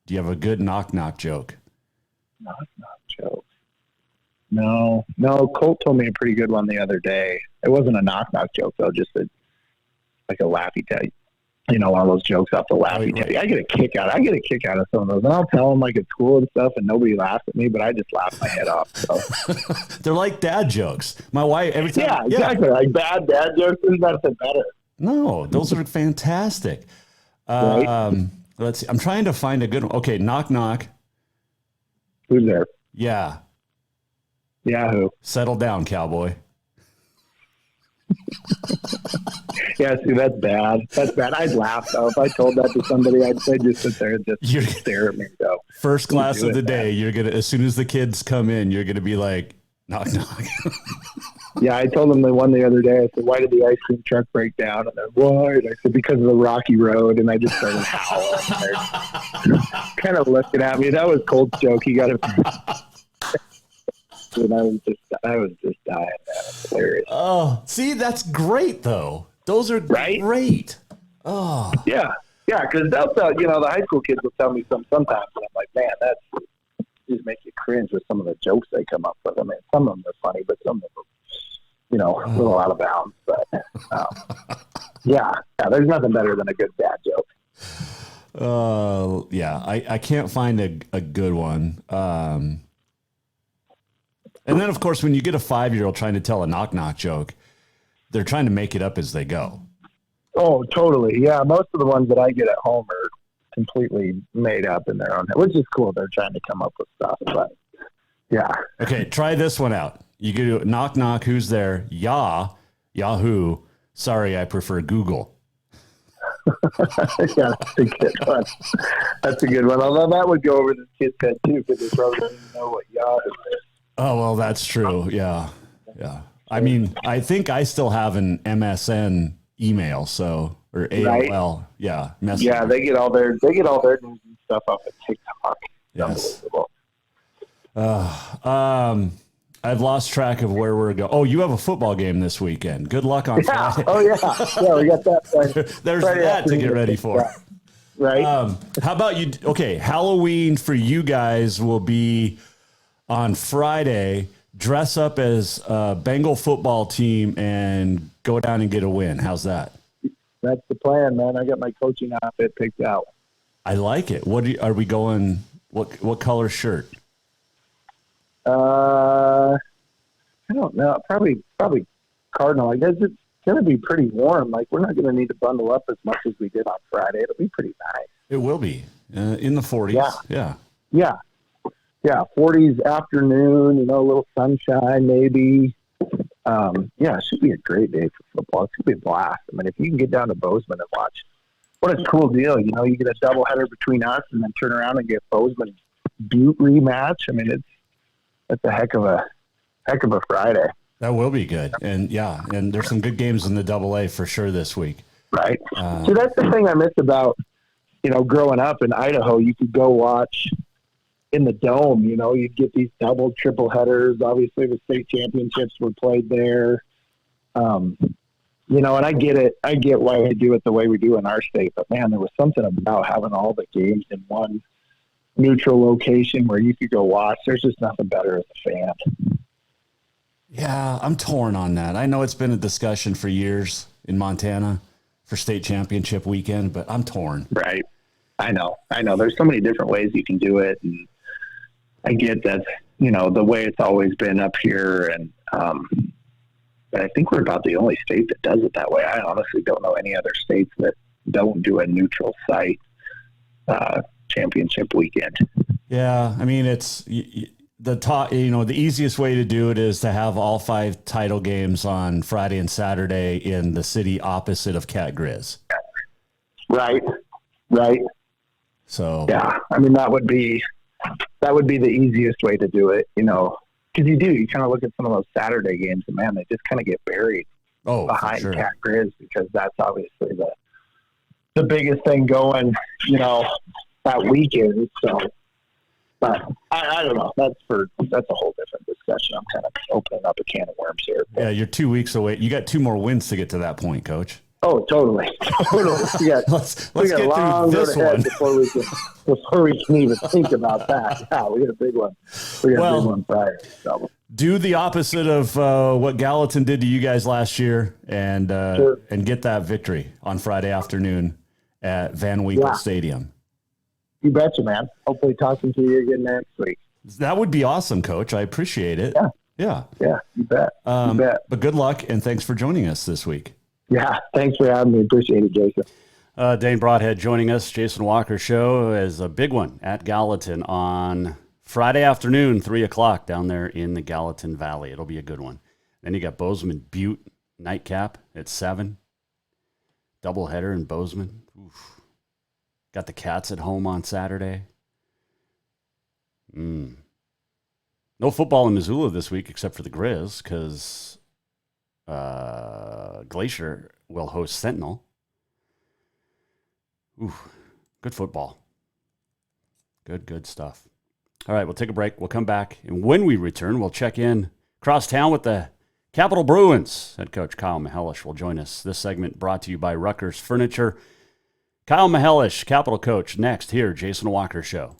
S8: Do you have a good knock knock joke?
S3: Knock knock joke. No. Colt told me a pretty good one the other day. It wasn't a knock knock joke though, just like a Laffy Taffy. All those jokes off the Laffy Taffy. Right. I get a kick out of some of those, and I'll tell them like it's cool and stuff, and nobody laughs at me, but I just laugh my head off. So.
S8: They're like dad jokes. My wife every time.
S3: Yeah, exactly. Like bad dad jokes. There's nothing better.
S8: No, those are fantastic.
S3: Right?
S8: Let's see. I'm trying to find a good one. Okay, knock knock.
S3: Who's there?
S8: Yeah.
S3: Yahoo.
S8: Settle down, cowboy.
S3: Yeah, see, that's bad. I'd laugh, though. If I told that to somebody, I'd just sit there and just stare at me and go.
S8: First class of the day, you're going to, as soon as the kids come in, you're going to be like, knock, knock.
S3: Yeah, I told them the one the other day. I said, why did the ice cream truck break down? And they're, why? I said, because of the rocky road. And I just started howling. They're kind of looking at me. That was Colt's joke. He got it. And I was just dying, man. It's hilarious.
S8: Oh, see, that's great, though. Those are great. Oh.
S3: Yeah, because they'll tell, the high school kids will tell me sometimes, and I'm like, man, that's just make you cringe with some of the jokes they come up with. I mean, some of them are funny, but some of them are, a little out of bounds. But, yeah, there's nothing better than a good dad joke.
S8: I can't find a good one. And then, of course, when you get a 5-year-old trying to tell a knock-knock joke, they're trying to make it up as they go.
S3: Oh, totally. Yeah, most of the ones that I get at home are completely made up in their own head, which is cool. They're trying to come up with stuff, but yeah. Okay,
S8: try this one out. You do knock-knock, who's there? Yahoo. Sorry, I prefer Google.
S3: Yeah, that's a good one. That's a good one. Although that would go over the kid's head, too, because they probably don't even know what Yahoo is.
S8: Oh, well, that's true. Yeah. I mean, I think I still have an MSN email, or AOL. Right? Yeah. Messenger.
S3: Yeah, they get all their news and stuff off of TikTok.
S8: Yes. I've lost track of where we're going. Oh, you have a football game this weekend. Good luck on Friday.
S3: Oh, yeah. Yeah, we got that.
S8: There's Friday that to get ready for.
S3: Yeah. Right.
S8: How about you? Okay, Halloween for you guys will be on Friday. Dress up as a Bengal football team and go down and get a win. How's that?
S3: That's the plan, man. I got my coaching outfit picked out.
S8: I like it. Are we going? What color shirt?
S3: I don't know. Probably Cardinal. I guess it's going to be pretty warm. Like, we're not going to need to bundle up as much as we did on Friday. It'll be pretty nice.
S8: It will be in the 40s.
S3: Yeah. 40s afternoon, a little sunshine maybe. It should be a great day for football. It's going to be a blast. I mean, if you can get down to Bozeman and watch, what a cool deal. You get a doubleheader between us and then turn around and get Bozeman Butte rematch. I mean, that's a heck of a Friday.
S8: That will be good. And and there's some good games in the AA for sure this week.
S3: Right. So that's the thing I miss about, growing up in Idaho. You could go watch in the Dome, you'd get these double, triple headers. Obviously, the state championships were played there. And I get it. I get why we do it the way we do in our state. But, man, there was something about having all the games in one neutral location where you could go watch. There's just nothing better as a fan.
S8: Yeah, I'm torn on that. I know it's been a discussion for years in Montana for state championship weekend, but I'm torn.
S3: Right. I know. There's so many different ways you can do it. And I get that, the way it's always been up here. And, but I think we're about the only state that does it that way. I honestly don't know any other states that don't do a neutral site championship weekend.
S8: Yeah, I mean, it's the easiest way to do it is to have all 5 title games on Friday and Saturday in the city opposite of Cat Grizz.
S3: Right.
S8: So
S3: yeah, I mean that would be the easiest way to do it, because you kind of look at some of those Saturday games and man, they just kind of get buried behind Cat Grizz because that's obviously the biggest thing going, that weekend. So, but I don't know. That's a whole different discussion. I'm kind of opening up a can of worms here.
S8: Yeah, you're 2 weeks away. You got 2 more wins to get to that point, Coach.
S3: Oh, totally. Yeah,
S8: let's get through this one
S3: before we can even think about that. Yeah, we got a big one. We got a big one Friday. So.
S8: Do the opposite of what Gallatin did to you guys last year, and get that victory on Friday afternoon at Van Winkle Stadium.
S3: You betcha, man. Hopefully, talking to you again next week.
S8: That would be awesome, Coach. I appreciate it. Yeah.
S3: You bet. You bet.
S8: But good luck, and thanks for joining us this week.
S3: Yeah, thanks for having me. Appreciate it, Jason.
S8: Dane Broadhead joining us. Jason Walker Show is a big one at Gallatin on Friday afternoon, 3 o'clock down there in the Gallatin Valley. It'll be a good one. Then you got Bozeman Butte nightcap at 7. Doubleheader in Bozeman. Oof. Got the Cats at home on Saturday. No football in Missoula this week except for the Grizz because Glacier will host Sentinel. Ooh, good football. Good stuff. All right, we'll take a break. We'll come back, and when we return, we'll check in across town with the Capital Bruins. Head coach Kyle Mihelish will join us. This segment brought to you by Rucker's Furniture. Kyle Mihelish, Capital Coach, next here, Jason Walker Show.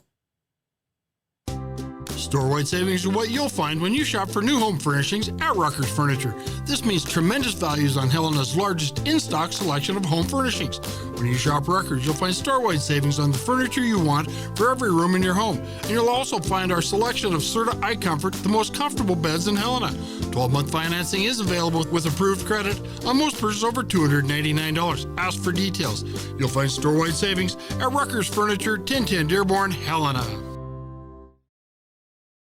S12: Store-wide savings are what you'll find when you shop for new home furnishings at Rucker's Furniture. This means tremendous values on Helena's largest in-stock selection of home furnishings. When you shop Rucker's, you'll find store-wide savings on the furniture you want for every room in your home. And you'll also find our selection of Serta iComfort, the most comfortable beds in Helena. 12-month financing is available with approved credit on most purchases over $289. Ask for details. You'll find store-wide savings at Rucker's Furniture, 1010 Dearborn, Helena.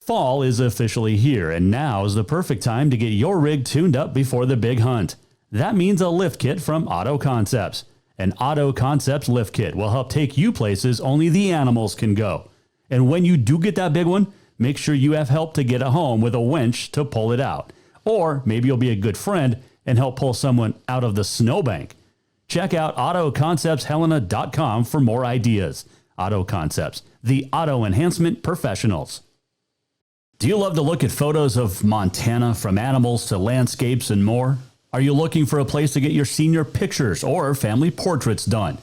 S8: Fall is officially here, and now is the perfect time to get your rig tuned up before the big hunt. That means a lift kit from Auto Concepts. An Auto Concepts lift kit will help take you places only the animals can go. And when you do get that big one, make sure you have help to get it home with a winch to pull it out. Or maybe you'll be a good friend and help pull someone out of the snowbank. Check out AutoConceptsHelena.com for more ideas. Auto Concepts, the auto enhancement professionals. Do you love to look at photos of Montana, from animals to landscapes and more? Are you looking for a place to get your senior pictures or family portraits done?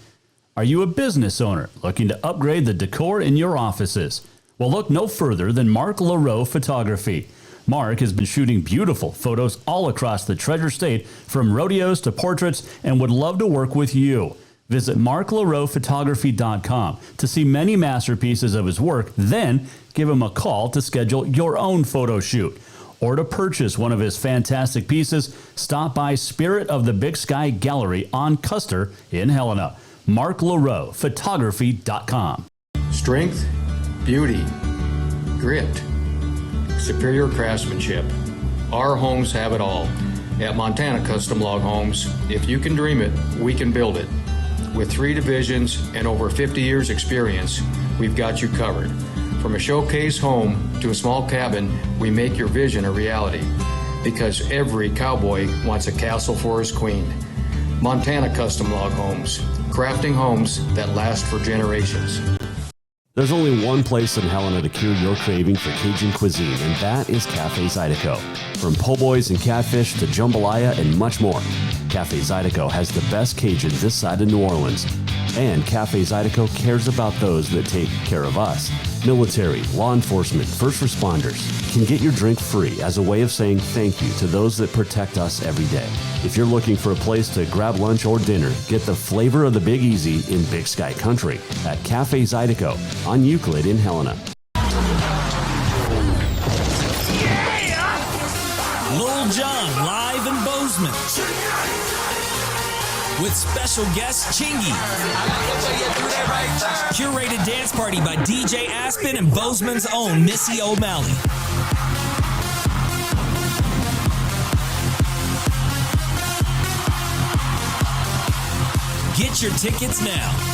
S8: Are you a business owner looking to upgrade the decor in your offices? Well, look no further than Mark LaRoe Photography. Mark has been shooting beautiful photos all across the Treasure State, from rodeos to portraits, and would love to work with you. Visit marklaroephotography.com to see many masterpieces of his work, then give him a call to schedule your own photo shoot. or to purchase one of his fantastic pieces, stop by Spirit of the Big Sky Gallery on Custer in Helena. Mark LaRoe, photography.com.
S9: Strength, beauty, grit, superior craftsmanship. Our homes have it all. At Montana Custom Log Homes, if you can dream it, we can build it. With 3 divisions and over 50 years experience, we've got you covered. From a showcase home to a small cabin, we make your vision a reality. Because every cowboy wants a castle for his queen. Montana Custom Log Homes, crafting homes that last for generations.
S8: There's only one place in Helena to cure your craving for Cajun cuisine, and that is Cafe Zydeco. From po' boys and catfish to jambalaya and much more, Cafe Zydeco has the best Cajun this side of New Orleans. And Cafe Zydeco cares about those that take care of us. Military, law enforcement, first responders can get your drink free as a way of saying thank you to those that protect us every day. If you're looking for a place to grab lunch or dinner, get the flavor of the Big Easy in Big Sky Country at Cafe Zydeco on Euclid in Helena.
S11: Lil Jon live in Bozeman with special guest Chingy. Curated dance party by DJ Aspen and Bozeman's own Missy O'Malley. Get your tickets now.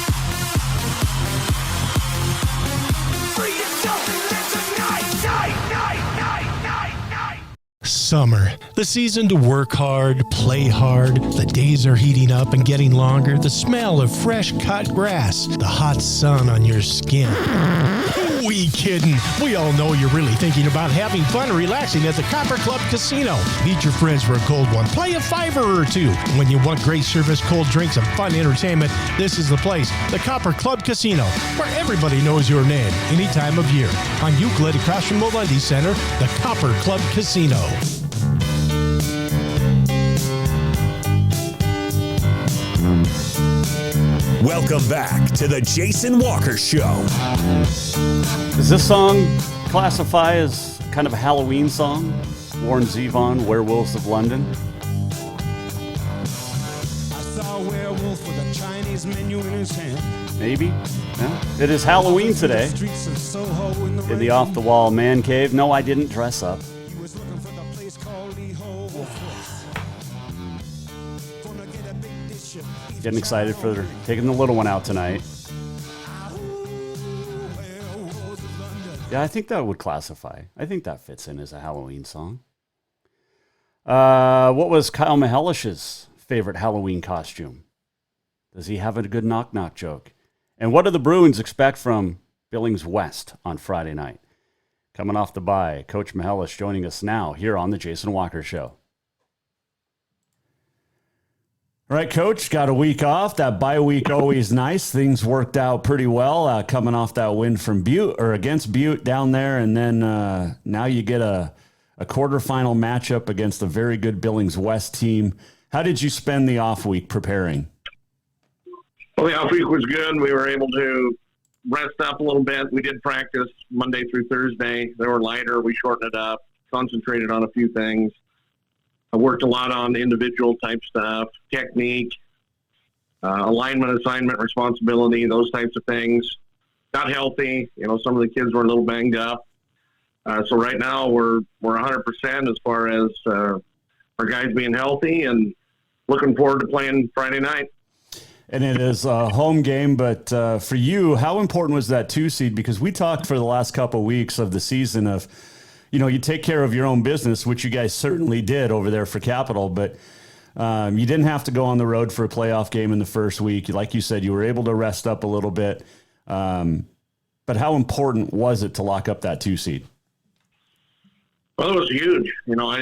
S10: Summer, the season to work hard, play hard. The days are heating up and getting longer. The smell of fresh cut grass, the hot sun on your skin. Who we kidding? We all know you're really thinking about having fun and relaxing at the Copper Club Casino. Meet your friends for a cold one. Play a $5 or $2. When you want great service, cold drinks, and fun entertainment, this is the place. The Copper Club Casino, where everybody knows your name any time of year. On Euclid, across from Molendi Center, the Copper Club Casino.
S1: Welcome back to the Jason Walker Show.
S8: Does this song classify as kind of a Halloween song? Warren Zevon, Werewolves of London?
S13: I saw a werewolf with a Chinese menu in his hand.
S8: Maybe. Yeah. It is Halloween today. In the off-the-wall man cave. No, I didn't dress up. Getting excited for taking the little one out tonight. Yeah, I think that would classify. I think that fits in as a Halloween song. What was Kyle Mihelish's favorite Halloween costume? Does he have a good knock-knock joke? And what do the Bruins expect from Billings West on Friday night? Coming off the bye, Coach Mihelish joining us now here on the Jason Walker Show. All right, Coach, got a week off. That bye week always nice. Things worked out pretty well coming off that win from Butte or against Butte down there. And then now you get a quarterfinal matchup against a very good Billings West team. How did you spend the off week preparing?
S14: Well, the off week was good. We were able to rest up a little bit. We did practice Monday through Thursday. They were lighter. We shortened it up, concentrated on a few things. I worked a lot on individual type stuff, technique, alignment, assignment, responsibility, those types of things. Got healthy. You know, some of the kids were a little banged up. So right now we're 100% as far as our guys being healthy and looking forward to playing Friday night.
S8: And it is a home game, but for you, how important was that 2 seed? Because we talked for the last couple of weeks of the season of, you know, you take care of your own business, which you guys certainly did over there for Capital, but you didn't have to go on the road for a playoff game in the first week. Like you said, you were able to rest up a little bit. But how important was it to lock up that 2 seed?
S14: Well, it was huge. You know,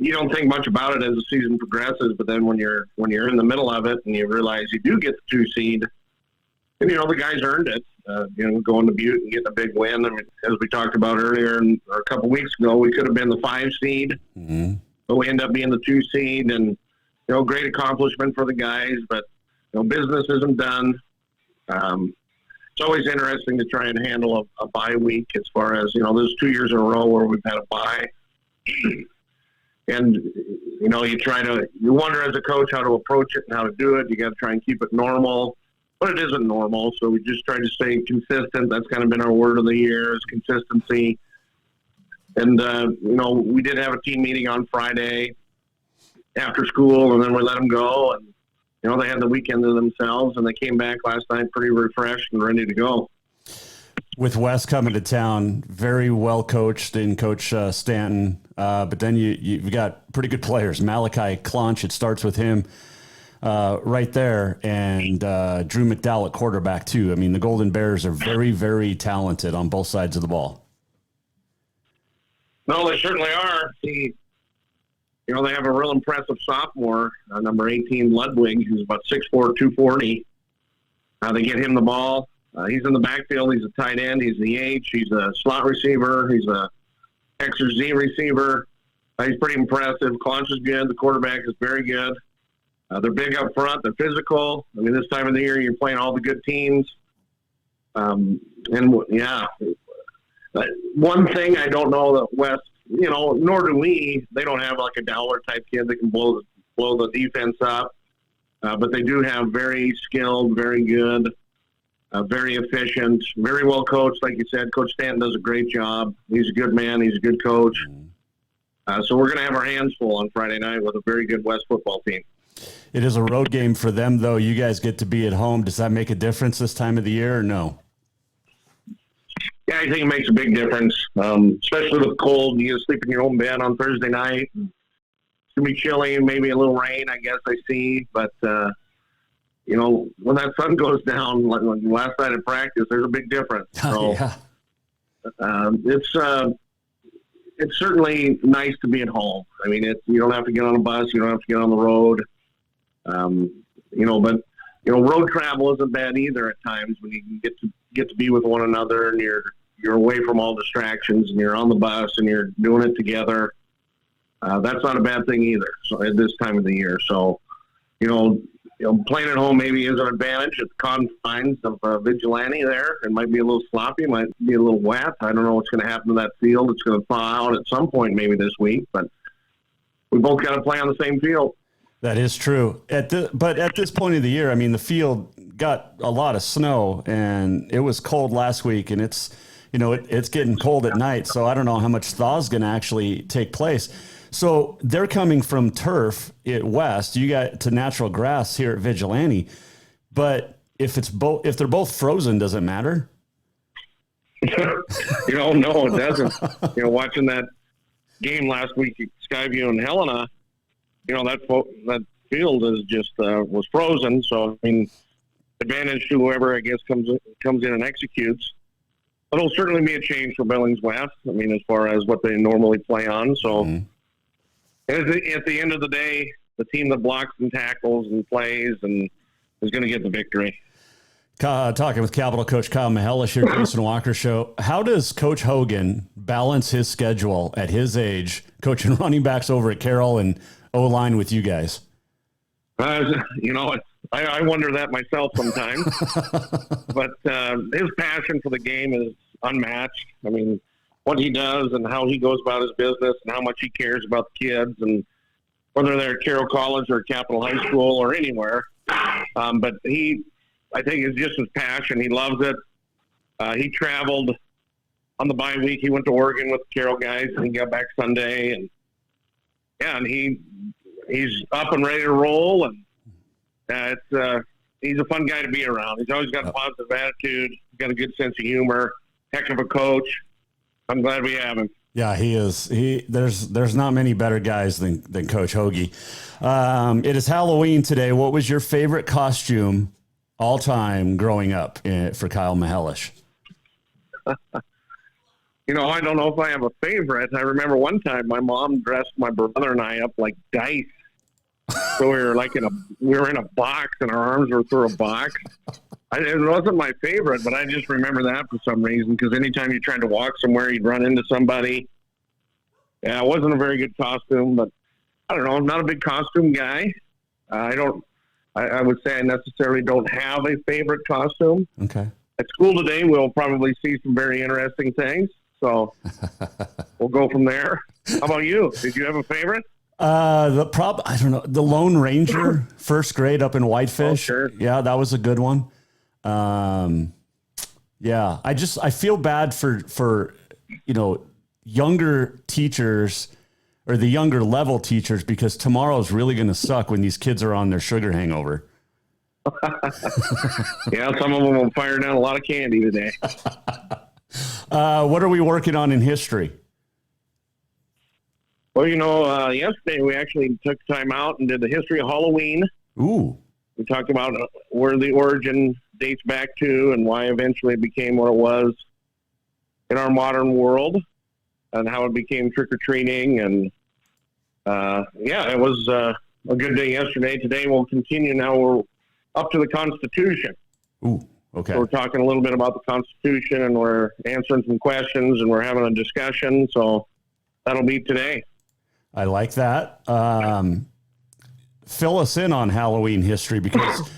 S14: you don't think much about it as the season progresses, but then when you're in the middle of it and you realize you do get the 2 seed, and, you know, the guys earned it. You know, going to Butte and getting a big win. I mean, as we talked about earlier, or a couple weeks ago, we could have been the 5 seed, but we end up being the 2 seed, and, you know, great accomplishment for the guys. But, you know, business isn't done. It's always interesting to try and handle a bye week as far as, you know, there's 2 years in a row where we've had a bye. And, you know, you wonder as a coach how to approach it and how to do it. You got to try and keep it normal, but it isn't normal. So we just try to stay consistent. That's kind of been our word of the year, is consistency. And, you know, we did have a team meeting on Friday after school, and then we let them go. And, you know, they had the weekend to themselves, and they came back last night pretty refreshed and ready to go.
S8: With Wes coming to town, very well coached in Coach Stanton, but then you've got pretty good players. Malachi Clonch, it starts with him right there, and Drew McDowell at quarterback too. I mean, the Golden Bears are very, very talented on both sides of the ball.
S14: No, they certainly are. You know, they have a real impressive sophomore, number 18, Ludwig, who's about 6'4", 240. They get him the ball. He's in the backfield. He's a tight end. He's the H. He's a slot receiver. He's a X or Z receiver. He's pretty impressive. Clonch is good. The quarterback is very good. They're big up front. They're physical. I mean, this time of the year, you're playing all the good teams. One thing I don't know that West, you know, nor do we. They don't have like a Dowler type kid that can blow the defense up. But they do have very skilled, very good, very efficient, very well coached. Like you said, Coach Stanton does a great job. He's a good man. He's a good coach. So we're going to have our hands full on Friday night with a very good West football team.
S8: It is a road game for them, though. You guys get to be at home. Does that make a difference this time of the year or no?
S14: Yeah, I think it makes a big difference, especially with the cold. You sleep in your own bed on Thursday night. It's going to be chilly, maybe a little rain, I guess I see. But, you know, when that sun goes down, like last night at practice, there's a big difference. So
S8: yeah.
S14: It's certainly nice to be at home. I mean, you don't have to get on a bus. You don't have to get on the road. You know, but, you know, road travel isn't bad either at times when you can get to be with one another and you're away from all distractions and you're on the bus and you're doing it together. That's not a bad thing either. So at this time of the year. So, you know, playing at home maybe is an advantage at the confines of Vigilante there. It might be a little sloppy, might be a little wet. I don't know what's going to happen to that field. It's going to thaw out at some point maybe this week, but we both got to play on the same field.
S8: That is true. But at this point of the year, I mean, the field got a lot of snow, and it was cold last week, and it's getting cold at night, so I don't know how much thaw is going to actually take place. So they're coming from turf at West. You got to natural grass here at Vigilante, but if they're both frozen, does it matter?
S14: You know, no, it doesn't. You know, watching that game last week at Skyview and Helena, you know, that field is just was frozen. So I mean, advantage to whoever I guess comes in and executes. It'll certainly be a change for Billings West. I mean, as far as what they normally play on. So at the end of the day, the team that blocks and tackles and plays and is going to get the victory.
S8: Talking with Capital Coach Kyle Mihelish here, Jason Walker Show. How does Coach Hogan balance his schedule at his age, coaching running backs over at Carroll and O-line with you guys?
S14: You know, I wonder that myself sometimes. But his passion for the game is unmatched. I mean, what he does and how he goes about his business and how much he cares about the kids, and whether they're at Carroll College or Capital High School or anywhere. But I think it's just his passion. He loves it. He traveled on the bye week. He went to Oregon with the Carroll guys, and he got back Sunday. And he's up and ready to roll. And he's a fun guy to be around. He's always got a positive attitude. He's got a good sense of humor. Heck of a coach. I'm glad we have him.
S8: Yeah, he is. There's not many better guys than Coach Hoagie. It is Halloween today. What was your favorite costume all time growing up for Kyle Mihelish?
S14: You know, I don't know if I have a favorite. I remember one time my mom dressed my brother and I up like dice. So we were in a box and our arms were through a box. It wasn't my favorite, but I just remember that for some reason, because anytime you tried to walk somewhere, you'd run into somebody. Yeah, it wasn't a very good costume, but I don't know. I'm not a big costume guy. I would say I necessarily don't have a favorite costume.
S8: Okay.
S14: At school today, we'll probably see some very interesting things. So we'll go from there. How about you? Did you have a favorite?
S8: I don't know. The Lone Ranger, first grade up in Whitefish.
S14: Oh, sure.
S8: Yeah, that was a good one. Yeah, I feel bad for younger teachers or the younger level teachers, because tomorrow's really going to suck when these kids are on their sugar hangover.
S14: Yeah, some of them will fire down a lot of candy today.
S8: What are we working on in history?
S14: Well, yesterday we actually took time out and did the history of Halloween.
S8: Ooh.
S14: We talked about where the origin dates back to and why eventually it became what it was in our modern world, and how it became trick-or-treating. And, it was a good day yesterday. Today we'll continue. Now we're up to the Constitution.
S8: Ooh, okay.
S14: So we're talking a little bit about the Constitution, and we're answering some questions, and we're having a discussion. So that'll be today.
S8: I like that. Fill us in on Halloween history, because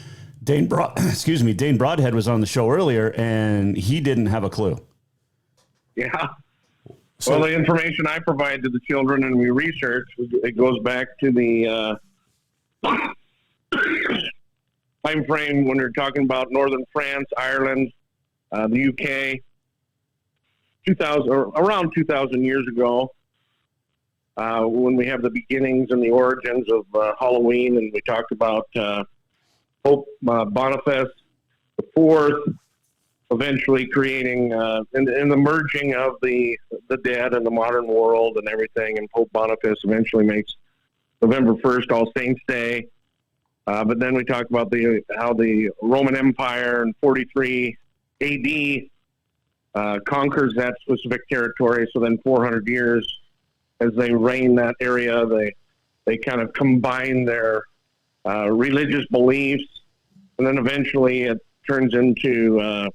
S8: Dane Broadhead was on the show earlier and he didn't have a clue.
S14: Yeah. Well, the information I provide to the children and we research, it goes back to the time frame when you're talking about northern France, Ireland, the UK, around 2,000 years ago. When we have the beginnings and the origins of Halloween, and we talked about Pope Boniface IV, eventually creating and the merging of the dead and the modern world and everything, and Pope Boniface eventually makes November 1st All Saints Day. But then we talked about how the Roman Empire in 43 AD conquers that specific territory. So then 400 years as they reign that area, they kind of combine their religious beliefs, and then eventually it turns into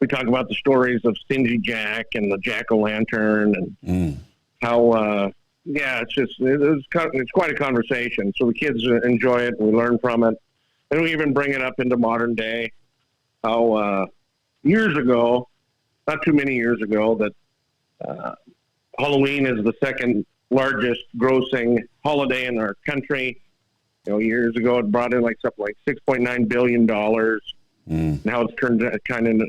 S14: we talk about the stories of Stingy Jack and the Jack-o'-lantern, and how it's quite a conversation. So the kids enjoy it, and we learn from it, and we even bring it up into modern day. How years ago, not too many years ago, that Halloween is the second largest grossing holiday in our country. Years ago it brought in something like $6.9 billion. Now it's turned kind of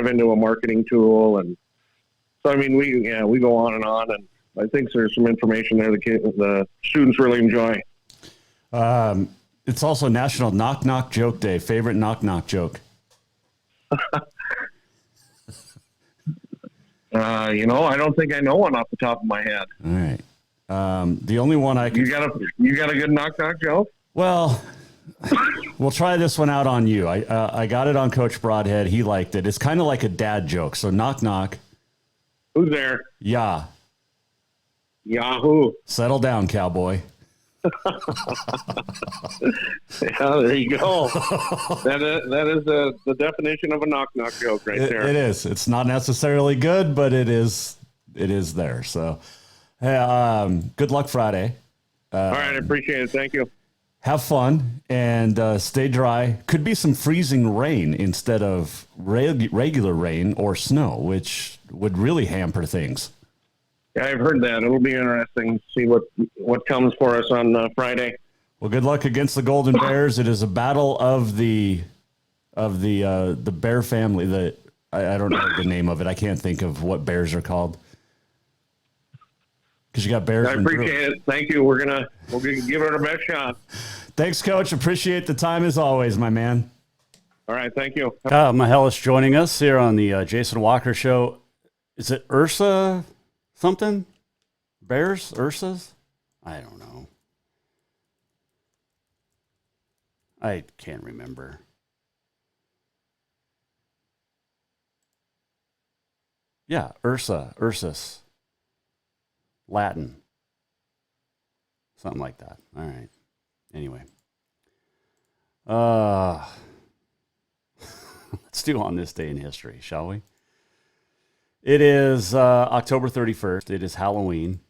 S14: into a marketing tool. And so, I mean, we go on, and I think there's some information there the students really enjoy.
S8: It's also National Knock Knock Joke Day. Favorite knock knock joke?
S14: I don't think I know one off the top of my head.
S8: All right. The only one I could...
S14: You got a good knock knock joke?
S8: Well, we'll try this one out on you. I got it on Coach Broadhead. He liked it. It's kind of like a dad joke. So knock knock.
S14: Who's there?
S8: Yeah.
S14: Yahoo.
S8: Settle down, cowboy.
S14: Yeah, there you go. That is the definition of a knock knock joke right there.
S8: It is. It's not necessarily good, but it is there. So, hey, good luck Friday.
S14: All right, I appreciate it. Thank you.
S8: Have fun and stay dry. Could be some freezing rain instead of regular rain or snow, which would really hamper things.
S14: Yeah, I've heard that. It'll be interesting to see what comes for us on Friday.
S8: Well, good luck against the Golden Bears. It is a battle of the bear family. I don't know the name of it. I can't think of what bears are called. Because you got bears.
S14: I appreciate it. Thank you. We'll give it our best shot.
S8: Thanks, Coach. Appreciate the time as always, my man.
S14: All right. Thank you.
S8: Mihelish joining us here on the Jason Walker Show. Is it Ursa something? Bears? Ursas? I don't know. I can't remember. Yeah, Ursus. Latin. Something like that. All right. Anyway. Let's do On This Day in History, shall we? It is October 31st. It is Halloween.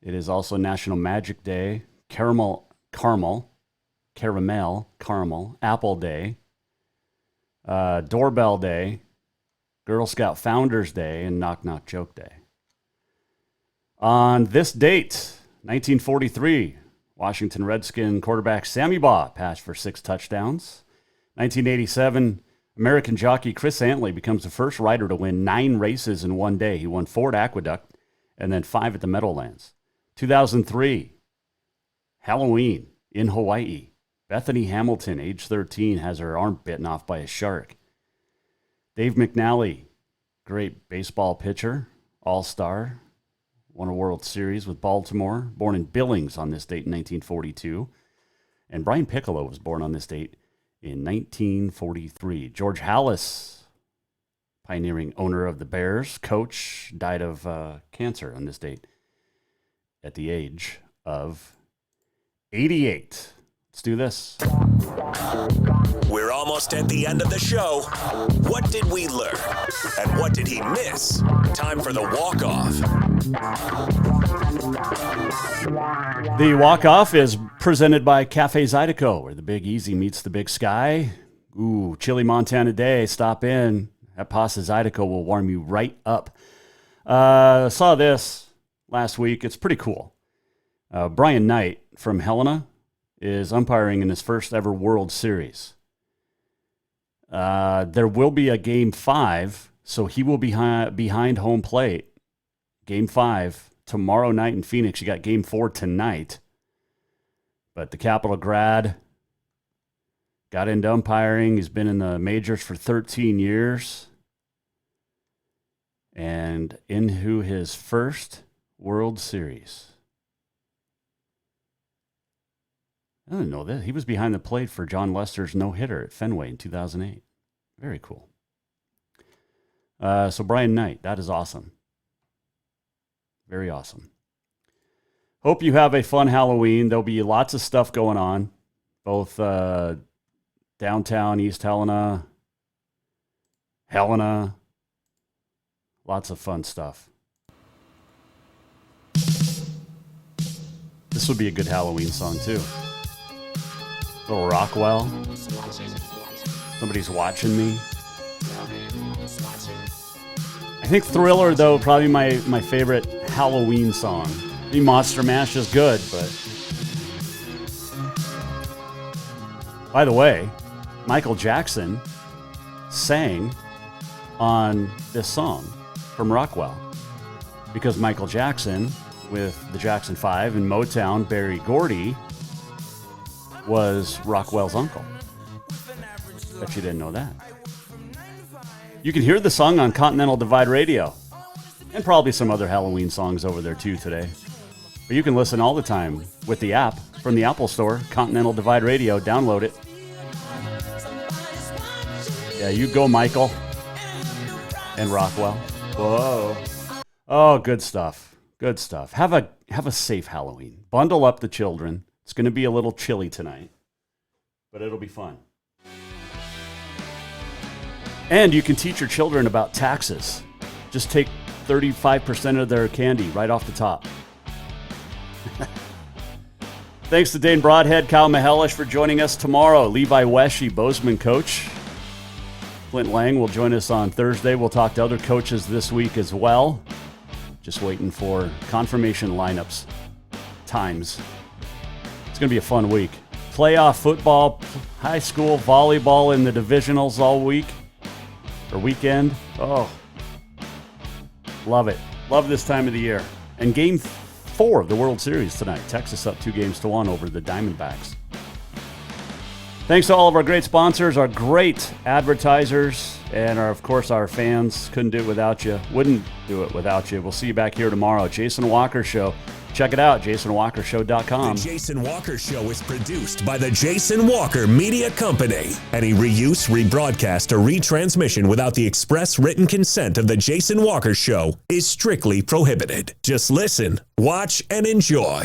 S8: It is also National Magic Day, Caramel, Apple Day, Doorbell Day, Girl Scout Founders Day, and Knock Knock Joke Day. On this date, 1943, Washington Redskin quarterback Sammy Baugh passed for 6 touchdowns. 1987, American jockey Chris Antley becomes the first rider to win 9 races in one day. He won 4 at Aqueduct and then 5 at the Meadowlands. 2003, Halloween in Hawaii. Bethany Hamilton, age 13, has her arm bitten off by a shark. Dave McNally, great baseball pitcher, all-star, won a World Series with Baltimore, born in Billings on this date in 1942. And Brian Piccolo was born on this date in 1943. George Halas, pioneering owner of the Bears, coach, died of cancer on this date at the age of 88. Let's do this.
S1: We're almost at the end of the show. What did we learn? And what did he miss? Time for the walk-off.
S8: The walk-off is presented by Cafe Zydeco, where the Big Easy meets the Big Sky. Ooh, chilly Montana day. Stop in. That Pasta Zydeco will warm you right up. Saw this last week. It's pretty cool. Brian Knight from Helena is umpiring in his first ever World Series. There will be a Game 5, so he will be behind home plate. Game 5 tomorrow night in Phoenix. You got Game 4 tonight. But the Capital grad got into umpiring. He's been in the majors for 13 years. And into his first World Series. I didn't know that. He was behind the plate for John Lester's no-hitter at Fenway in 2008. Very cool. So Brian Knight, that is awesome. Very awesome. Hope you have a fun Halloween. There'll be lots of stuff going on, both downtown, East Helena, lots of fun stuff. This would be a good Halloween song, too. Little Rockwell. Somebody's watching me. I think Thriller, though, probably my favorite Halloween song. I mean, Monster Mash is good, but... By the way, Michael Jackson sang on this song from Rockwell. Because Michael Jackson, with the Jackson 5 and Motown, Berry Gordy, was Rockwell's uncle. Bet you didn't know that. You can hear the song on Continental Divide Radio. And probably some other Halloween songs over there too today. But you can listen all the time with the app from the Apple Store, Continental Divide Radio. Download it. Yeah, you go, Michael. And Rockwell. Whoa. Oh, good stuff. Good stuff. Have a safe Halloween. Bundle up the children. It's going to be a little chilly tonight, but it'll be fun. And you can teach your children about taxes. Just take 35% of their candy right off the top. Thanks to Dane Broadhead, Kyle Mihelish for joining us tomorrow. Levi Weshy, Bozeman coach. Clint Lang will join us on Thursday. We'll talk to other coaches this week as well. Just waiting for confirmation lineups, times. It's going to be a fun week. Playoff football, high school volleyball in the divisionals all week or weekend. Oh, love it. Love this time of the year. And Game 4 of the World Series tonight. Texas up 2-1 over the Diamondbacks. Thanks to all of our great sponsors, our great advertisers, and of course our fans. Couldn't do it without you. Wouldn't do it without you. We'll see you back here tomorrow. Jason Walker Show. Check it out, jasonwalkershow.com.
S1: The Jason Walker Show is produced by the Jason Walker Media Company. Any reuse, rebroadcast, or retransmission without the express written consent of the Jason Walker Show is strictly prohibited. Just listen, watch, and enjoy.